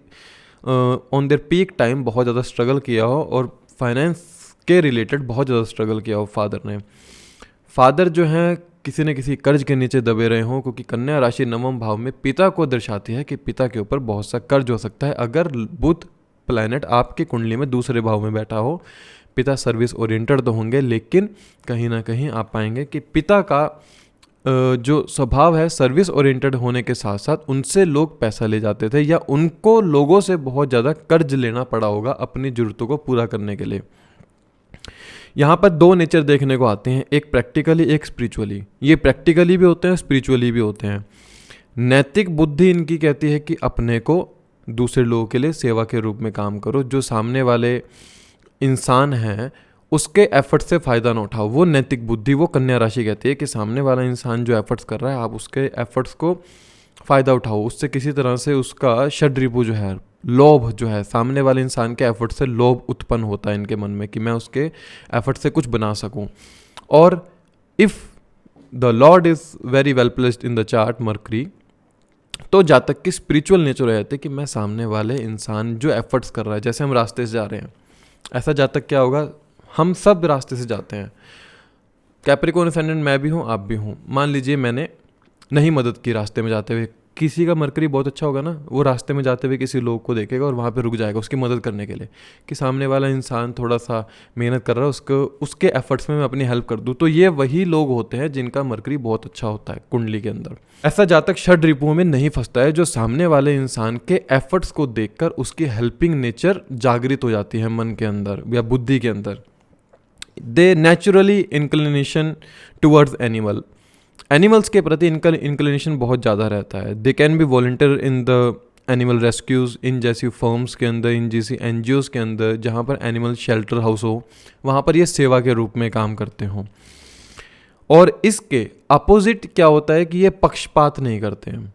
ऑन देयर पीक टाइम बहुत ज़्यादा स्ट्रगल किया हो और फाइनेंस के रिलेटेड बहुत ज़्यादा स्ट्रगल किया हो फादर ने। फादर जो हैं किसी न किसी कर्ज के नीचे दबे रहे हों, क्योंकि कन्या राशि 9वें भाव में पिता को दर्शाती है कि पिता के ऊपर बहुत सा कर्ज हो सकता है। अगर बुध प्लैनेट आपकी कुंडली में दूसरे भाव में बैठा हो, पिता सर्विस ओरिएंटेड तो होंगे, लेकिन कहीं ना कहीं आप पाएंगे कि पिता का जो स्वभाव है सर्विस ओरिएंटेड होने के साथ साथ उनसे लोग पैसा ले जाते थे, या उनको लोगों से बहुत ज़्यादा कर्ज लेना पड़ा होगा अपनी ज़रूरतों को पूरा करने के लिए। यहाँ पर दो नेचर देखने को आते हैं, एक प्रैक्टिकली, एक स्पिरिचुअली। ये प्रैक्टिकली भी होते हैं, स्पिरिचुअली भी होते हैं। नैतिक बुद्धि इनकी कहती है कि अपने को दूसरे लोगों के लिए सेवा के रूप में काम करो, जो सामने वाले इंसान हैं उसके एफर्ट से फ़ायदा ना उठाओ। वो नैतिक बुद्धि, वो कन्या राशि कहती है कि सामने वाला इंसान जो एफर्ट्स कर रहा है, आप उसके एफर्ट्स को फ़ायदा उठाओ, उससे किसी तरह से उसका षड्रिपु जो है, लोभ जो है, सामने वाले इंसान के एफर्ट से लोभ उत्पन्न होता है इनके मन में कि मैं उसके एफर्ट से कुछ बना सकूं। और if the Lord is very well placed in the chart mercury, तो जातक की स्पिरिचुअल नेचर रहते है कि मैं सामने वाले इंसान जो एफर्ट्स कर रहा है, जैसे हम रास्ते से जा रहे हैं, ऐसा जातक क्या होगा, हम सब रास्ते से जाते हैं। कैप्रिकॉर्न असेंडेंट मैं भी हूँ, आप भी हूँ। मान लीजिए मैंने नहीं मदद की रास्ते में जाते हुए, किसी का मरकरी बहुत अच्छा होगा ना, वो रास्ते में जाते हुए किसी लोग को देखेगा और वहाँ पे रुक जाएगा उसकी मदद करने के लिए, कि सामने वाला इंसान थोड़ा सा मेहनत कर रहा है, उसके एफर्ट्स में मैं अपनी हेल्प कर दूँ। तो ये वही लोग होते हैं जिनका मरकरी बहुत अच्छा होता है कुंडली के अंदर। ऐसा जातक षड रिपुओं में नहीं फंसता है, जो सामने वाले इंसान के एफर्ट्स को देखकर उसकी हेल्पिंग नेचर जागृत हो जाती है मन के अंदर या बुद्धि के अंदर। They naturally inclination towards animals के प्रति इनका इंक्लिनेशन बहुत ज़्यादा रहता है। They can be volunteer in the animal rescues, इन जैसी फर्म्स के अंदर, इन जैसी एनजीओज़ के अंदर जहाँ पर एनिमल शेल्टर हाउस हो, वहाँ पर ये सेवा के रूप में काम करते हों। और इसके अपोजिट क्या होता है कि ये पक्षपात नहीं करते हैं,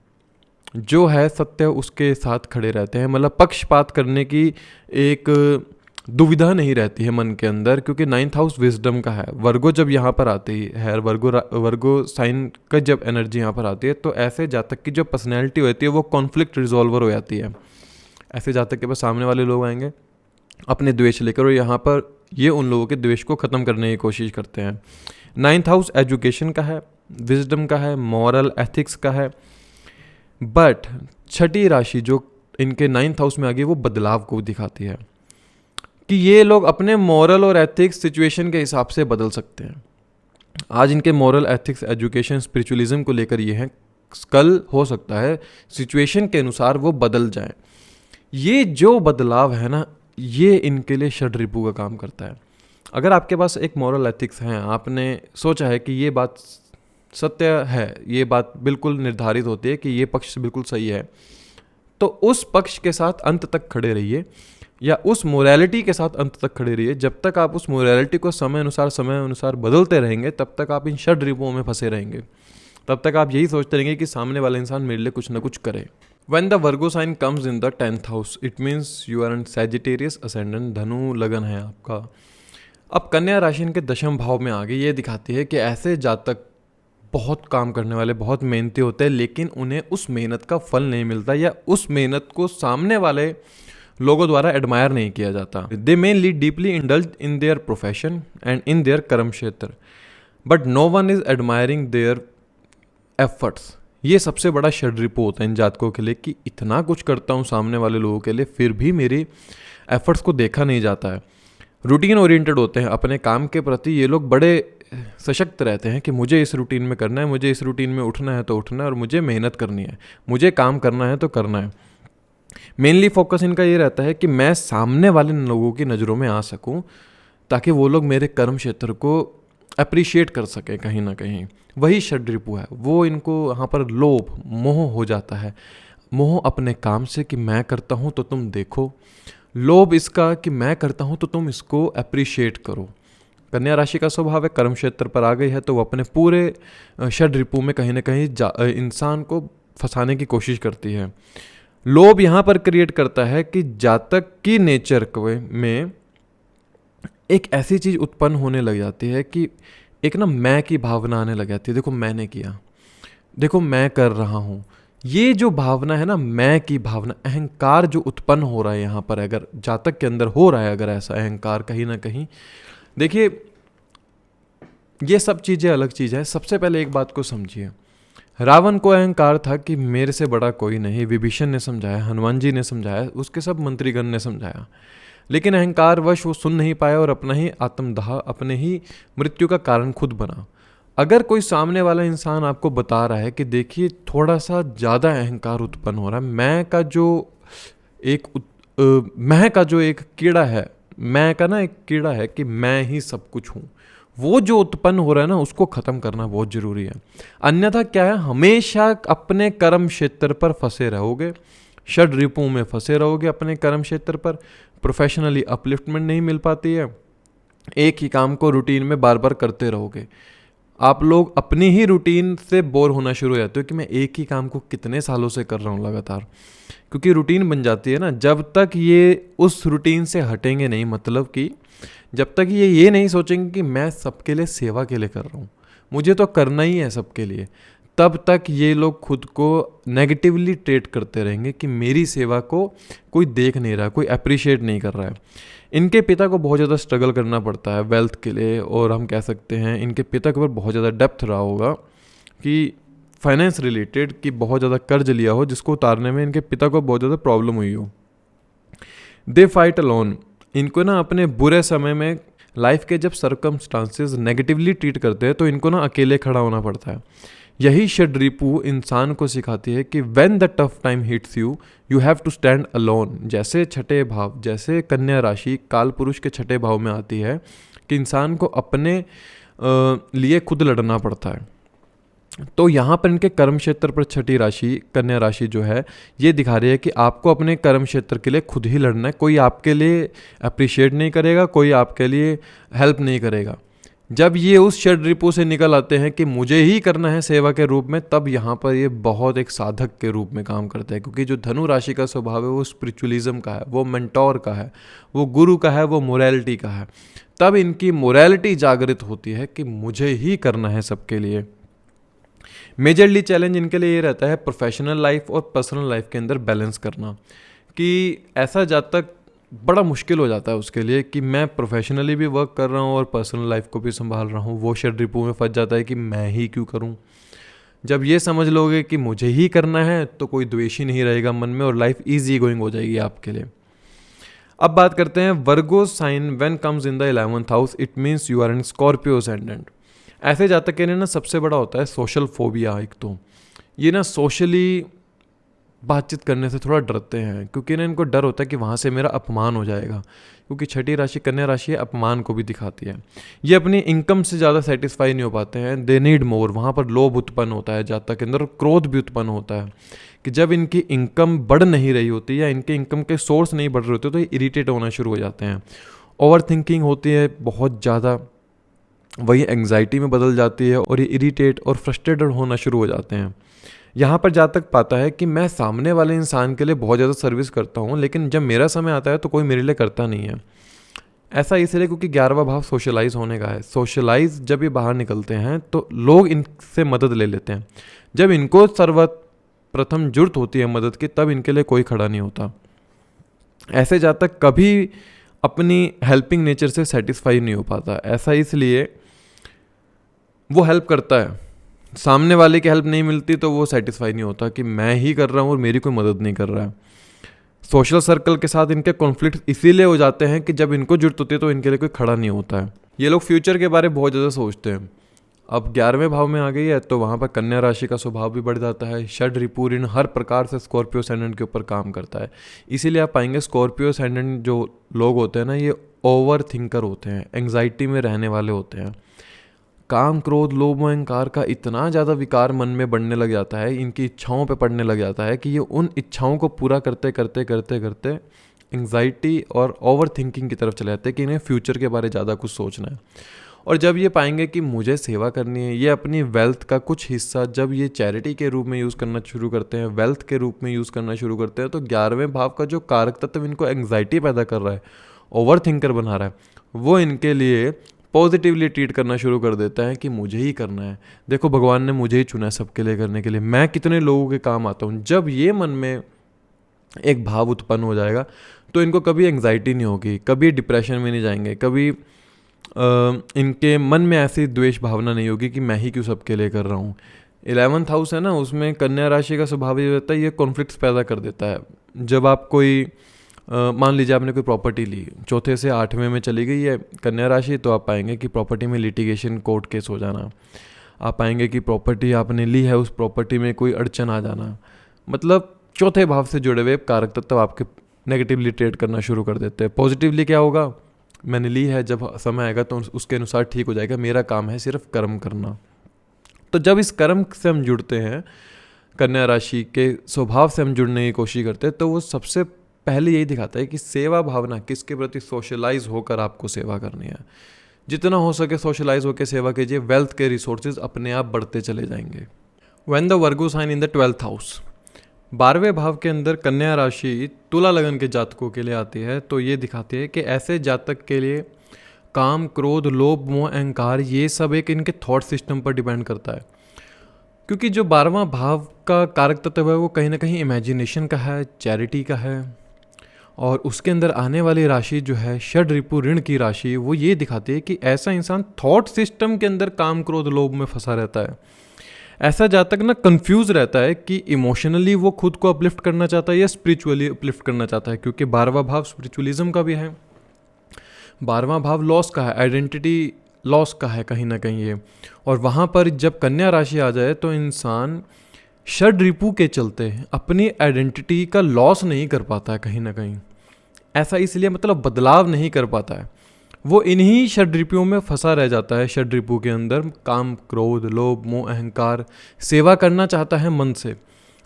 जो है सत्य उसके साथ खड़े रहते हैं। मतलब पक्षपात करने की एक दुविधा नहीं रहती है मन के अंदर, क्योंकि 9th हाउस विजडम का है। वर्गो जब यहाँ पर आती है, वर्गो साइन का जब एनर्जी यहाँ पर आती है, तो ऐसे जातक की जो पर्सनैलिटी होती है वो कॉन्फ्लिक्ट रिजॉल्वर हो जाती है। ऐसे जातक के पास सामने वाले लोग आएंगे अपने द्वेष लेकर, और यहाँ पर ये उन लोगों के द्वेष को ख़त्म करने की कोशिश करते हैं। 9th हाउस एजुकेशन का है, विजडम का है, मॉरल एथिक्स का है। बट छठी राशि जो इनके 9th हाउस में आ गई वो बदलाव को दिखाती है कि ये लोग अपने मॉरल और एथिक्स सिचुएशन के हिसाब से बदल सकते हैं। आज इनके मॉरल एथिक्स एजुकेशन स्पिरिचुअलिज्म को लेकर ये हैं, कल हो सकता है सिचुएशन के अनुसार वो बदल जाए। ये जो बदलाव है ना, ये इनके लिए षड रिपु का काम करता है। अगर आपके पास एक मॉरल एथिक्स है, आपने सोचा है कि ये बात सत्य है, ये बात बिल्कुल निर्धारित होती है कि ये पक्ष बिल्कुल सही है, तो उस पक्ष के साथ अंत तक खड़े रहिए। या उस मोरालिटी के साथ अंत तक खड़े रहिए। जब तक आप उस मोरालिटी को समय अनुसार बदलते रहेंगे, तब तक आप इन षड रिपुओं में फंसे रहेंगे। तब तक आप यही सोचते रहेंगे कि सामने वाला इंसान मेरे लिए कुछ ना कुछ करे। When the Virgo sign comes in the 10th house, it means you are in Sagittarius ascendant, धनु लगन है आपका। अब कन्या राशि इनके दशम भाव में आ गई, ये दिखाती है कि ऐसे जातक बहुत काम करने वाले, बहुत मेहनती होते हैं, लेकिन उन्हें उस मेहनत का फल नहीं मिलता, या उस मेहनत को सामने वाले लोगों द्वारा एडमायर नहीं किया जाता। They mainly deeply indulge in their profession and in their karma kshetra, but no one is admiring their efforts. ये सबसे बड़ा षड्रिपु होता है इन जातकों के लिए कि इतना कुछ करता हूँ सामने वाले लोगों के लिए, फिर भी मेरी एफर्ट्स को देखा नहीं जाता है। रूटीन ओरिएंटेड होते हैं अपने काम के प्रति, ये लोग बड़े सशक्त रहते हैं कि मुझे इस रूटीन में करना है, मुझे इस रूटीन में उठना है तो उठना है, और मुझे मेहनत करनी है, मुझे काम करना है तो करना है। मेनली फोकस इनका ये रहता है कि मैं सामने वाले लोगों की नज़रों में आ सकूं, ताकि वो लोग मेरे कर्म क्षेत्र को अप्रिशिएट कर सकें कहीं ना कहीं। वही षड्रिपु है, वो इनको यहाँ पर लोभ मोह हो जाता है। मोह अपने काम से कि मैं करता हूँ तो तुम देखो, लोभ इसका कि मैं करता हूँ तो तुम इसको अप्रिशिएट करो। कन्या राशि का स्वभाव है, कर्म क्षेत्र पर आ गई है तो वो अपने पूरे षड्रिपु में कहीं ना कहीं इंसान को फंसाने की कोशिश करती है। लोभ यहाँ पर क्रिएट करता है कि जातक की नेचर में एक ऐसी चीज़ उत्पन्न होने लग जाती है कि एक ना मैं की भावना आने लग जाती है। देखो मैंने किया, देखो मैं कर रहा हूँ, ये जो भावना है ना, मैं की भावना, अहंकार जो उत्पन्न हो रहा है यहाँ पर, अगर जातक के अंदर हो रहा है अगर ऐसा अहंकार कहीं ना कहीं, देखिए ये सब चीज़ें अलग चीज़ है। सबसे पहले एक बात को समझिए, रावण को अहंकार था कि मेरे से बड़ा कोई नहीं, विभीषण ने समझाया, हनुमान जी ने समझाया, उसके सब मंत्रीगण ने समझाया, लेकिन अहंकार वश वो सुन नहीं पाया और अपना ही आत्मदाह, अपने ही मृत्यु का कारण खुद बना। अगर कोई सामने वाला इंसान आपको बता रहा है कि देखिए थोड़ा सा ज़्यादा अहंकार उत्पन्न हो रहा है, मैं का जो एक कीड़ा है, मैं का ना एक कीड़ा है कि मैं ही सब कुछ हूँ, वो जो उत्पन्न हो रहा है ना, उसको ख़त्म करना बहुत ज़रूरी है। अन्यथा क्या है, हमेशा अपने कर्म क्षेत्र पर फंसे रहोगे, षड रिपुओं में फंसे रहोगे अपने कर्म क्षेत्र पर, प्रोफेशनली अपलिफ्टमेंट नहीं मिल पाती है, एक ही काम को रूटीन में बार बार करते रहोगे। आप लोग अपनी ही रूटीन से बोर होना शुरू हो जाते हो कि मैं एक ही काम को कितने सालों से कर रहा हूँ लगातार, क्योंकि रूटीन बन जाती है ना। जब तक ये उस रूटीन से हटेंगे नहीं, मतलब कि जब तक ये नहीं सोचेंगे कि मैं सबके लिए सेवा के लिए कर रहा हूँ, मुझे तो करना ही है सबके लिए, तब तक ये लोग खुद को नेगेटिवली ट्रीट करते रहेंगे कि मेरी सेवा को कोई देख नहीं रहा, कोई अप्रिशिएट नहीं कर रहा है। इनके पिता को बहुत ज़्यादा स्ट्रगल करना पड़ता है वेल्थ के लिए, और हम कह सकते हैं इनके पिता के ऊपर बहुत ज़्यादा डेप्थ रहा होगा कि फाइनेंस रिलेटेड, कि बहुत ज़्यादा कर्ज लिया हो जिसको उतारने में इनके पिता को बहुत ज़्यादा प्रॉब्लम हुई हो। दे फाइट अलोन, इनको ना अपने बुरे समय में लाइफ के जब सर्कमस्टांसेस नेगेटिवली ट्रीट करते हैं तो इनको ना अकेले खड़ा होना पड़ता है। यही षड्रिपु इंसान को सिखाती है कि when the tough time hits you, you have to stand alone. जैसे छठे भाव, जैसे कन्या राशि काल पुरुष के छठे भाव में आती है कि इंसान को अपने लिए खुद लड़ना पड़ता है। तो यहाँ पर इनके कर्म क्षेत्र पर छठी राशि कन्या राशि जो है, ये दिखा रही है कि आपको अपने कर्म क्षेत्र के लिए खुद ही लड़ना है। कोई आपके लिए अप्रिशिएट नहीं करेगा, कोई आपके लिए हेल्प नहीं करेगा। जब ये उस षड्रिपु से निकल आते हैं कि मुझे ही करना है सेवा के रूप में, तब यहाँ पर ये बहुत एक साधक के रूप में काम करते हैं, क्योंकि जो धनु राशि का स्वभाव है वो स्पिरिचुअलिज्म का है, वो मेंटोर का है, वो गुरु का है, वो मोरालिटी का है। तब इनकी मोरालिटी जागृत होती है कि मुझे ही करना है सबके लिए। मेजरली चैलेंज इनके लिए ये रहता है प्रोफेशनल लाइफ और पर्सनल लाइफ के अंदर बैलेंस करना, कि ऐसा जातक बड़ा मुश्किल हो जाता है उसके लिए कि मैं प्रोफेशनली भी वर्क कर रहा हूँ और पर्सनल लाइफ को भी संभाल रहा हूँ। वो षड्रिपु में फंस जाता है कि मैं ही क्यों करूँ। जब ये समझ लोगे कि मुझे ही करना है तो कोई द्वेष ही नहीं रहेगा मन में और लाइफ ईजी गोइंग हो जाएगी आपके लिए। अब बात करते हैं Virgo sign when comes in the 11th house, it means you are in Scorpio ascendant. ऐसे जातक के लिए ना सबसे बड़ा होता है सोशल फोबिया। एक तो ये ना सोशली बातचीत करने से थोड़ा डरते हैं, क्योंकि ना इनको डर होता है कि वहाँ से मेरा अपमान हो जाएगा, क्योंकि छठी राशि कन्या राशि अपमान को भी दिखाती है। ये अपनी इनकम से ज़्यादा सेटिस्फाई नहीं हो पाते हैं, दे नीड मोर। वहाँ पर लोभ उत्पन्न होता है जातक के अंदर, क्रोध भी उत्पन्न होता है कि जब इनकी इनकम बढ़ नहीं रही होती या इनके इनकम के सोर्स नहीं बढ़ रहे होते तो ये इरिटेट होना शुरू हो जाते हैं, ओवर थिंकिंग होती है बहुत ज़्यादा, वही एंग्जाइटी में बदल जाती है और ये इरिटेट और फ्रस्ट्रेटेड होना शुरू हो जाते हैं। यहाँ पर जहाँ तक पाता है कि मैं सामने वाले इंसान के लिए बहुत ज़्यादा सर्विस करता हूँ, लेकिन जब मेरा समय आता है तो कोई मेरे लिए करता नहीं है। ऐसा इसलिए क्योंकि 11वां भाव सोशलाइज होने का है। सोशलाइज जब ये बाहर निकलते हैं तो लोग इनसे मदद ले लेते हैं। जब इनको सर्वप्रथम जरूरत होती है मदद की, तब इनके लिए कोई खड़ा नहीं होता। ऐसे जातक कभी अपनी हेल्पिंग नेचर से सेटिस्फाई नहीं हो पाता। ऐसा इसलिए वो हेल्प करता है, सामने वाले की हेल्प नहीं मिलती तो वो सेटिस्फाई नहीं होता कि मैं ही कर रहा हूँ और मेरी कोई मदद नहीं कर रहा है। सोशल सर्कल के साथ इनके कॉन्फ्लिक्ट इसीलिए हो जाते हैं कि जब इनको जरूरत होती है तो इनके लिए कोई खड़ा नहीं होता है। ये लोग फ्यूचर के बारे में बहुत ज़्यादा सोचते हैं। अब 11वें भाव में आ गई है तो वहाँ पर कन्या राशि का स्वभाव भी बढ़ जाता है। षड रिपु ऋण हर प्रकार से स्कॉर्पियो असेंडेंट के ऊपर काम करता है। इसीलिए आप पाएंगे स्कॉर्पियो असेंडेंट जो लोग होते हैं ना, ये ओवर थिंकर होते हैं, एंग्जाइटी में रहने वाले होते हैं। काम क्रोध लोभ अहंकार का इतना ज़्यादा विकार मन में बढ़ने लग जाता है, इनकी इच्छाओं पे पड़ने लग जाता है कि ये उन इच्छाओं को पूरा करते करते करते करते एंग्जाइटी और ओवर थिंकिंग की तरफ चले जाते हैं कि इन्हें फ्यूचर के बारे ज़्यादा कुछ सोचना है। और जब ये पाएंगे कि मुझे सेवा करनी है, ये अपनी वेल्थ का कुछ हिस्सा जब ये चैरिटी के रूप में यूज़ करना शुरू करते हैं, वेल्थ के रूप में यूज़ करना शुरू करते हैं, तो 11वें भाव का जो कारक तत्व इनको एंग्जाइटी पैदा कर रहा है, ओवर थिंकर बना रहा है, वो इनके लिए पॉजिटिवली ट्रीट करना शुरू कर देता है कि मुझे ही करना है। देखो भगवान ने मुझे ही चुना है सबके लिए करने के लिए, मैं कितने लोगों के काम आता हूँ। जब ये मन में एक भाव उत्पन्न हो जाएगा तो इनको कभी एंग्जाइटी नहीं होगी, कभी डिप्रेशन में नहीं जाएंगे, कभी इनके मन में ऐसी द्वेष भावना नहीं होगी कि मैं ही क्यों सबके लिए कर रहा हूँ। 11th हाउस है ना, उसमें कन्या राशि का स्वभाव ये होता है, ये कॉन्फ्लिक्ट्स पैदा कर देता है। जब आप कोई मान लीजिए आपने कोई प्रॉपर्टी ली, चौथे से 8वें में चली गई है कन्या राशि, तो आप पाएंगे कि प्रॉपर्टी में लिटिगेशन कोर्ट केस हो जाना। आप पाएंगे कि प्रॉपर्टी आपने ली है, उस प्रॉपर्टी में कोई अड़चन आ जाना। मतलब चौथे भाव से जुड़े हुए कारक तत्व आपके नेगेटिवली ट्रेड करना शुरू कर देते हैं। पॉजिटिवली क्या होगा, मैंने ली है, जब समय आएगा तो उसके अनुसार ठीक हो जाएगा, मेरा काम है सिर्फ कर्म करना। तो जब इस कर्म से हम जुड़ते हैं, कन्या राशि के स्वभाव से हम जुड़ने की कोशिश करते हैं, तो वो सबसे पहले यही दिखाता है कि सेवा भावना किसके प्रति सोशलाइज होकर आपको सेवा करनी है। जितना हो सके सोशलाइज होकर सेवा कीजिए, वेल्थ के रिसोर्सेज अपने आप बढ़ते चले जाएंगे। When the Virgo sign in the 12th house, 12वें भाव के अंदर कन्या राशि तुला लगन के जातकों के लिए आती है, तो ये दिखाती है कि ऐसे जातक के लिए काम क्रोध लोभ मोह अहंकार ये सब एक इनके थॉट सिस्टम पर डिपेंड करता है। क्योंकि जो 12वां भाव का कारक तत्व है वो कहीं ना कहीं इमेजिनेशन का है, चैरिटी का है, और उसके अंदर आने वाली राशि जो है षड रिपु ऋण की राशि, वो ये दिखाती है कि ऐसा इंसान थॉट सिस्टम के अंदर काम क्रोध लोभ में फंसा रहता है। ऐसा जातक ना कंफ्यूज रहता है कि इमोशनली वो खुद को अपलिफ्ट करना चाहता है या स्पिरिचुअली अपलिफ्ट करना चाहता है, क्योंकि 12वां भाव स्पिरिचुअलिज्म का भी है, 12वां भाव लॉस का है, आइडेंटिटी लॉस का है कहीं ना कहीं ये। और वहाँ पर जब कन्या राशि आ जाए तो इंसान षड रिपु के चलते अपनी आइडेंटिटी का लॉस नहीं कर पाता है कहीं ना कहीं। ऐसा इसलिए मतलब बदलाव नहीं कर पाता है, वो इन्हीं षड रिपुओं में फंसा रह जाता है। षड रिपु के अंदर काम क्रोध लोभ मोह अहंकार, सेवा करना चाहता है मन से,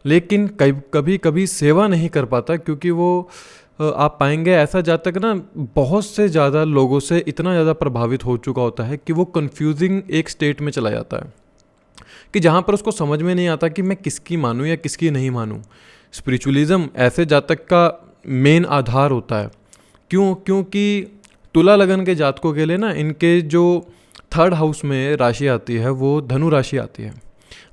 लेकिन कभी कभी सेवा नहीं कर पाता, क्योंकि वो आप पाएंगे ऐसा जातक ना बहुत से ज़्यादा लोगों से इतना ज़्यादा प्रभावित हो चुका होता है कि वो कंफ्यूजिंग एक स्टेट में चला जाता है कि जहाँ पर उसको समझ में नहीं आता कि मैं किसकी मानूं या किसकी नहीं मानूं। स्पिरिचुअलिज्म ऐसे जातक का मेन आधार होता है। क्योंकि तुला लगन के जातकों के लिए ना इनके जो 3rd हाउस में राशि आती है वो धनु राशि आती है,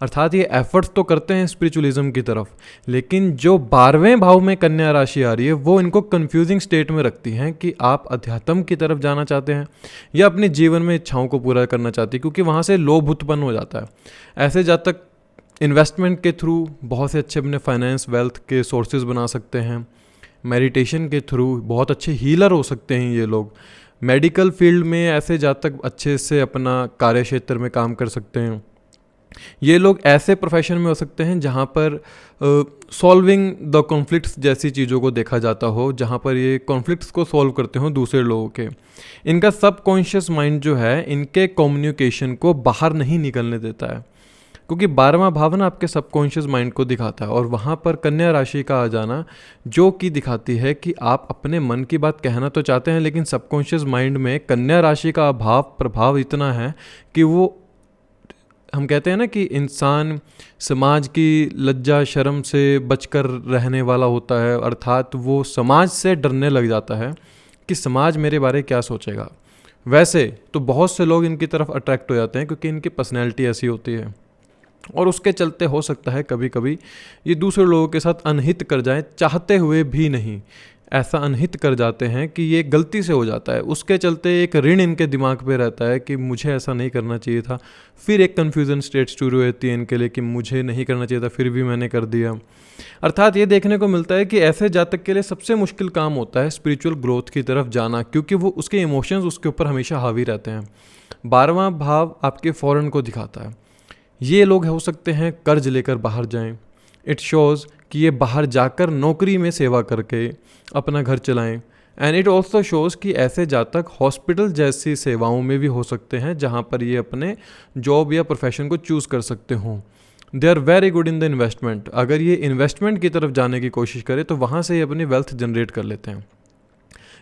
अर्थात ये एफर्ट्स तो करते हैं स्पिरिचुअलिज्म की तरफ, लेकिन जो 12वें भाव में कन्या राशि आ रही है वो इनको कंफ्यूजिंग स्टेट में रखती हैं कि आप अध्यात्म की तरफ जाना चाहते हैं या अपने जीवन में इच्छाओं को पूरा करना चाहते हैं, क्योंकि वहाँ से लोभ उत्पन्न हो जाता है। ऐसे जातक इन्वेस्टमेंट के थ्रू बहुत से अच्छे अपने फाइनेंस वेल्थ के सोर्सेज बना सकते हैं, मेडिटेशन के थ्रू बहुत अच्छे हीलर हो सकते हैं ये लोग, मेडिकल फील्ड में ऐसे जातक अच्छे से अपना कार्य क्षेत्र में काम कर सकते हैं। ये लोग ऐसे प्रोफेशन में हो सकते हैं जहाँ पर सॉल्विंग द कॉन्फ्लिक्ट्स जैसी चीज़ों को देखा जाता हो, जहाँ पर ये कॉन्फ्लिक्ट्स को सॉल्व करते हो दूसरे लोगों के। इनका सबकॉन्शियस माइंड जो है इनके कम्युनिकेशन को बाहर नहीं निकलने देता है। क्योंकि 12वां भाव ना आपके सबकॉन्शियस माइंड को दिखाता है, और वहाँ पर कन्या राशि का आ जाना जो कि दिखाती है कि आप अपने मन की बात कहना तो चाहते हैं, लेकिन सबकॉन्शियस माइंड में कन्या राशि का प्रभाव इतना है कि वो, हम कहते हैं ना कि इंसान समाज की लज्जा शर्म से बचकर रहने वाला होता है, अर्थात वो समाज से डरने लग जाता है कि समाज मेरे बारे क्या सोचेगा। वैसे तो बहुत से लोग इनकी तरफ अट्रैक्ट हो जाते हैं क्योंकि इनकी पर्सनैलिटी ऐसी होती है, और उसके चलते हो सकता है कभी कभी ये दूसरे लोगों के साथ अनहित कर जाएं, चाहते हुए भी नहीं, ऐसा अनहित कर जाते हैं कि ये गलती से हो जाता है। उसके चलते एक ऋण इनके दिमाग पे रहता है कि मुझे ऐसा नहीं करना चाहिए था, फिर एक कन्फ्यूज़न स्टेट शुरू होती है इनके लिए कि मुझे नहीं करना चाहिए था फिर भी मैंने कर दिया। अर्थात ये देखने को मिलता है कि ऐसे जातक के लिए सबसे मुश्किल काम होता है स्पिरिचुअल ग्रोथ की तरफ जाना, क्योंकि वो उसके इमोशंस उसके ऊपर हमेशा हावी रहते हैं। 12वां भाव आपके फॉरेन को दिखाता है। ये लोग हो सकते हैं कर्ज लेकर बाहर जाएं। इट शोज़ कि ये बाहर जाकर नौकरी में सेवा करके अपना घर चलाएं। एंड इट ऑल्सो शोज़ कि ऐसे जातक हॉस्पिटल जैसी सेवाओं में भी हो सकते हैं जहाँ पर ये अपने जॉब या प्रोफेशन को चूज़ कर सकते हों। They are very good in the investment. अगर ये इन्वेस्टमेंट की तरफ जाने की कोशिश करें तो वहाँ से ये अपनी वेल्थ जनरेट कर लेते हैं।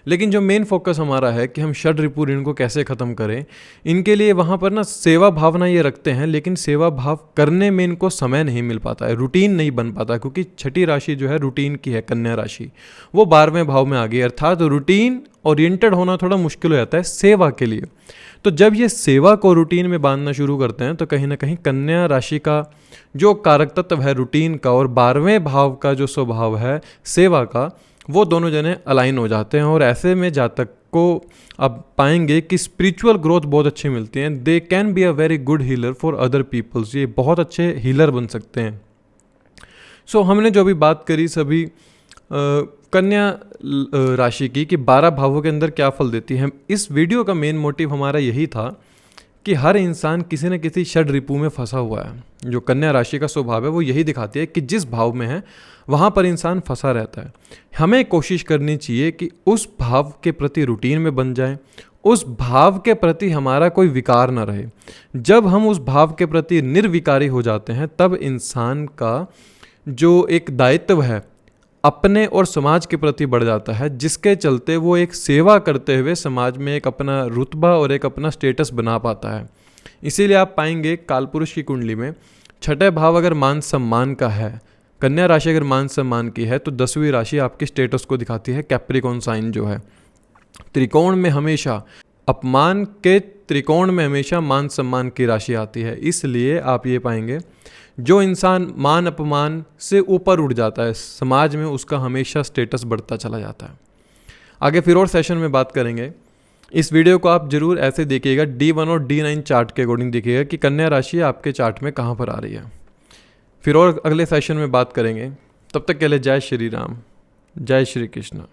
लेकिन जो मेन फोकस हमारा है कि हम षड रिपु ऋण को कैसे ख़त्म करें, इनके लिए वहाँ पर ना सेवा भावना ये रखते हैं, लेकिन सेवा भाव करने में इनको समय नहीं मिल पाता है, रूटीन नहीं बन पाता, क्योंकि छठी राशि जो है रूटीन की है, कन्या राशि, वो 12वें भाव में आ गई, अर्थात रूटीन ओरिएंटेड होना थोड़ा मुश्किल हो जाता है सेवा के लिए। तो जब ये सेवा को रूटीन में बांधना शुरू करते हैं तो कहीं ना कहीं कन्या राशि का जो कारक तत्व है रूटीन का और 12वें भाव का जो स्वभाव है सेवा का, वो दोनों जने अलाइन हो जाते हैं, और ऐसे में जातक को आप पाएंगे कि स्पिरिचुअल ग्रोथ बहुत अच्छी मिलती है। They can be a very good healer for other peoples. ये बहुत अच्छे हीलर बन सकते हैं। सो हमने जो भी बात करी सभी कन्या राशि की कि 12 भावों के अंदर क्या फल देती है। इस वीडियो का मेन मोटिव हमारा यही था कि हर इंसान किसी न किसी षड रिपु में फंसा हुआ है। जो कन्या राशि का स्वभाव है वो यही दिखाती है कि जिस भाव में है वहाँ पर इंसान फंसा रहता है। हमें कोशिश करनी चाहिए कि उस भाव के प्रति रूटीन में बन जाए, उस भाव के प्रति हमारा कोई विकार ना रहे। जब हम उस भाव के प्रति निर्विकारी हो जाते हैं तब इंसान का जो एक दायित्व है अपने और समाज के प्रति बढ़ जाता है, जिसके चलते वो एक सेवा करते हुए समाज में एक अपना रुतबा और एक अपना स्टेटस बना पाता है। इसीलिए आप पाएंगे कालपुरुष की कुंडली में छठे भाव अगर मान सम्मान का है, कन्या राशि अगर मान सम्मान की है, तो 10वीं राशि आपकी स्टेटस को दिखाती है। कैप्रिकॉन साइन जो है त्रिकोण में हमेशा अपमान के त्रिकोण में हमेशा मान सम्मान की राशि आती है। इसलिए आप ये पाएंगे जो इंसान मान अपमान से ऊपर उठ जाता है समाज में, उसका हमेशा स्टेटस बढ़ता चला जाता है। आगे फिर और सेशन में बात करेंगे। इस वीडियो को आप जरूर ऐसे देखिएगा, D1 और D9 चार्ट के अकॉर्डिंग देखिएगा कि कन्या राशि आपके चार्ट में कहाँ पर आ रही है। फिर और अगले सेशन में बात करेंगे। तब तक के लिए जय श्री राम, जय श्री कृष्ण।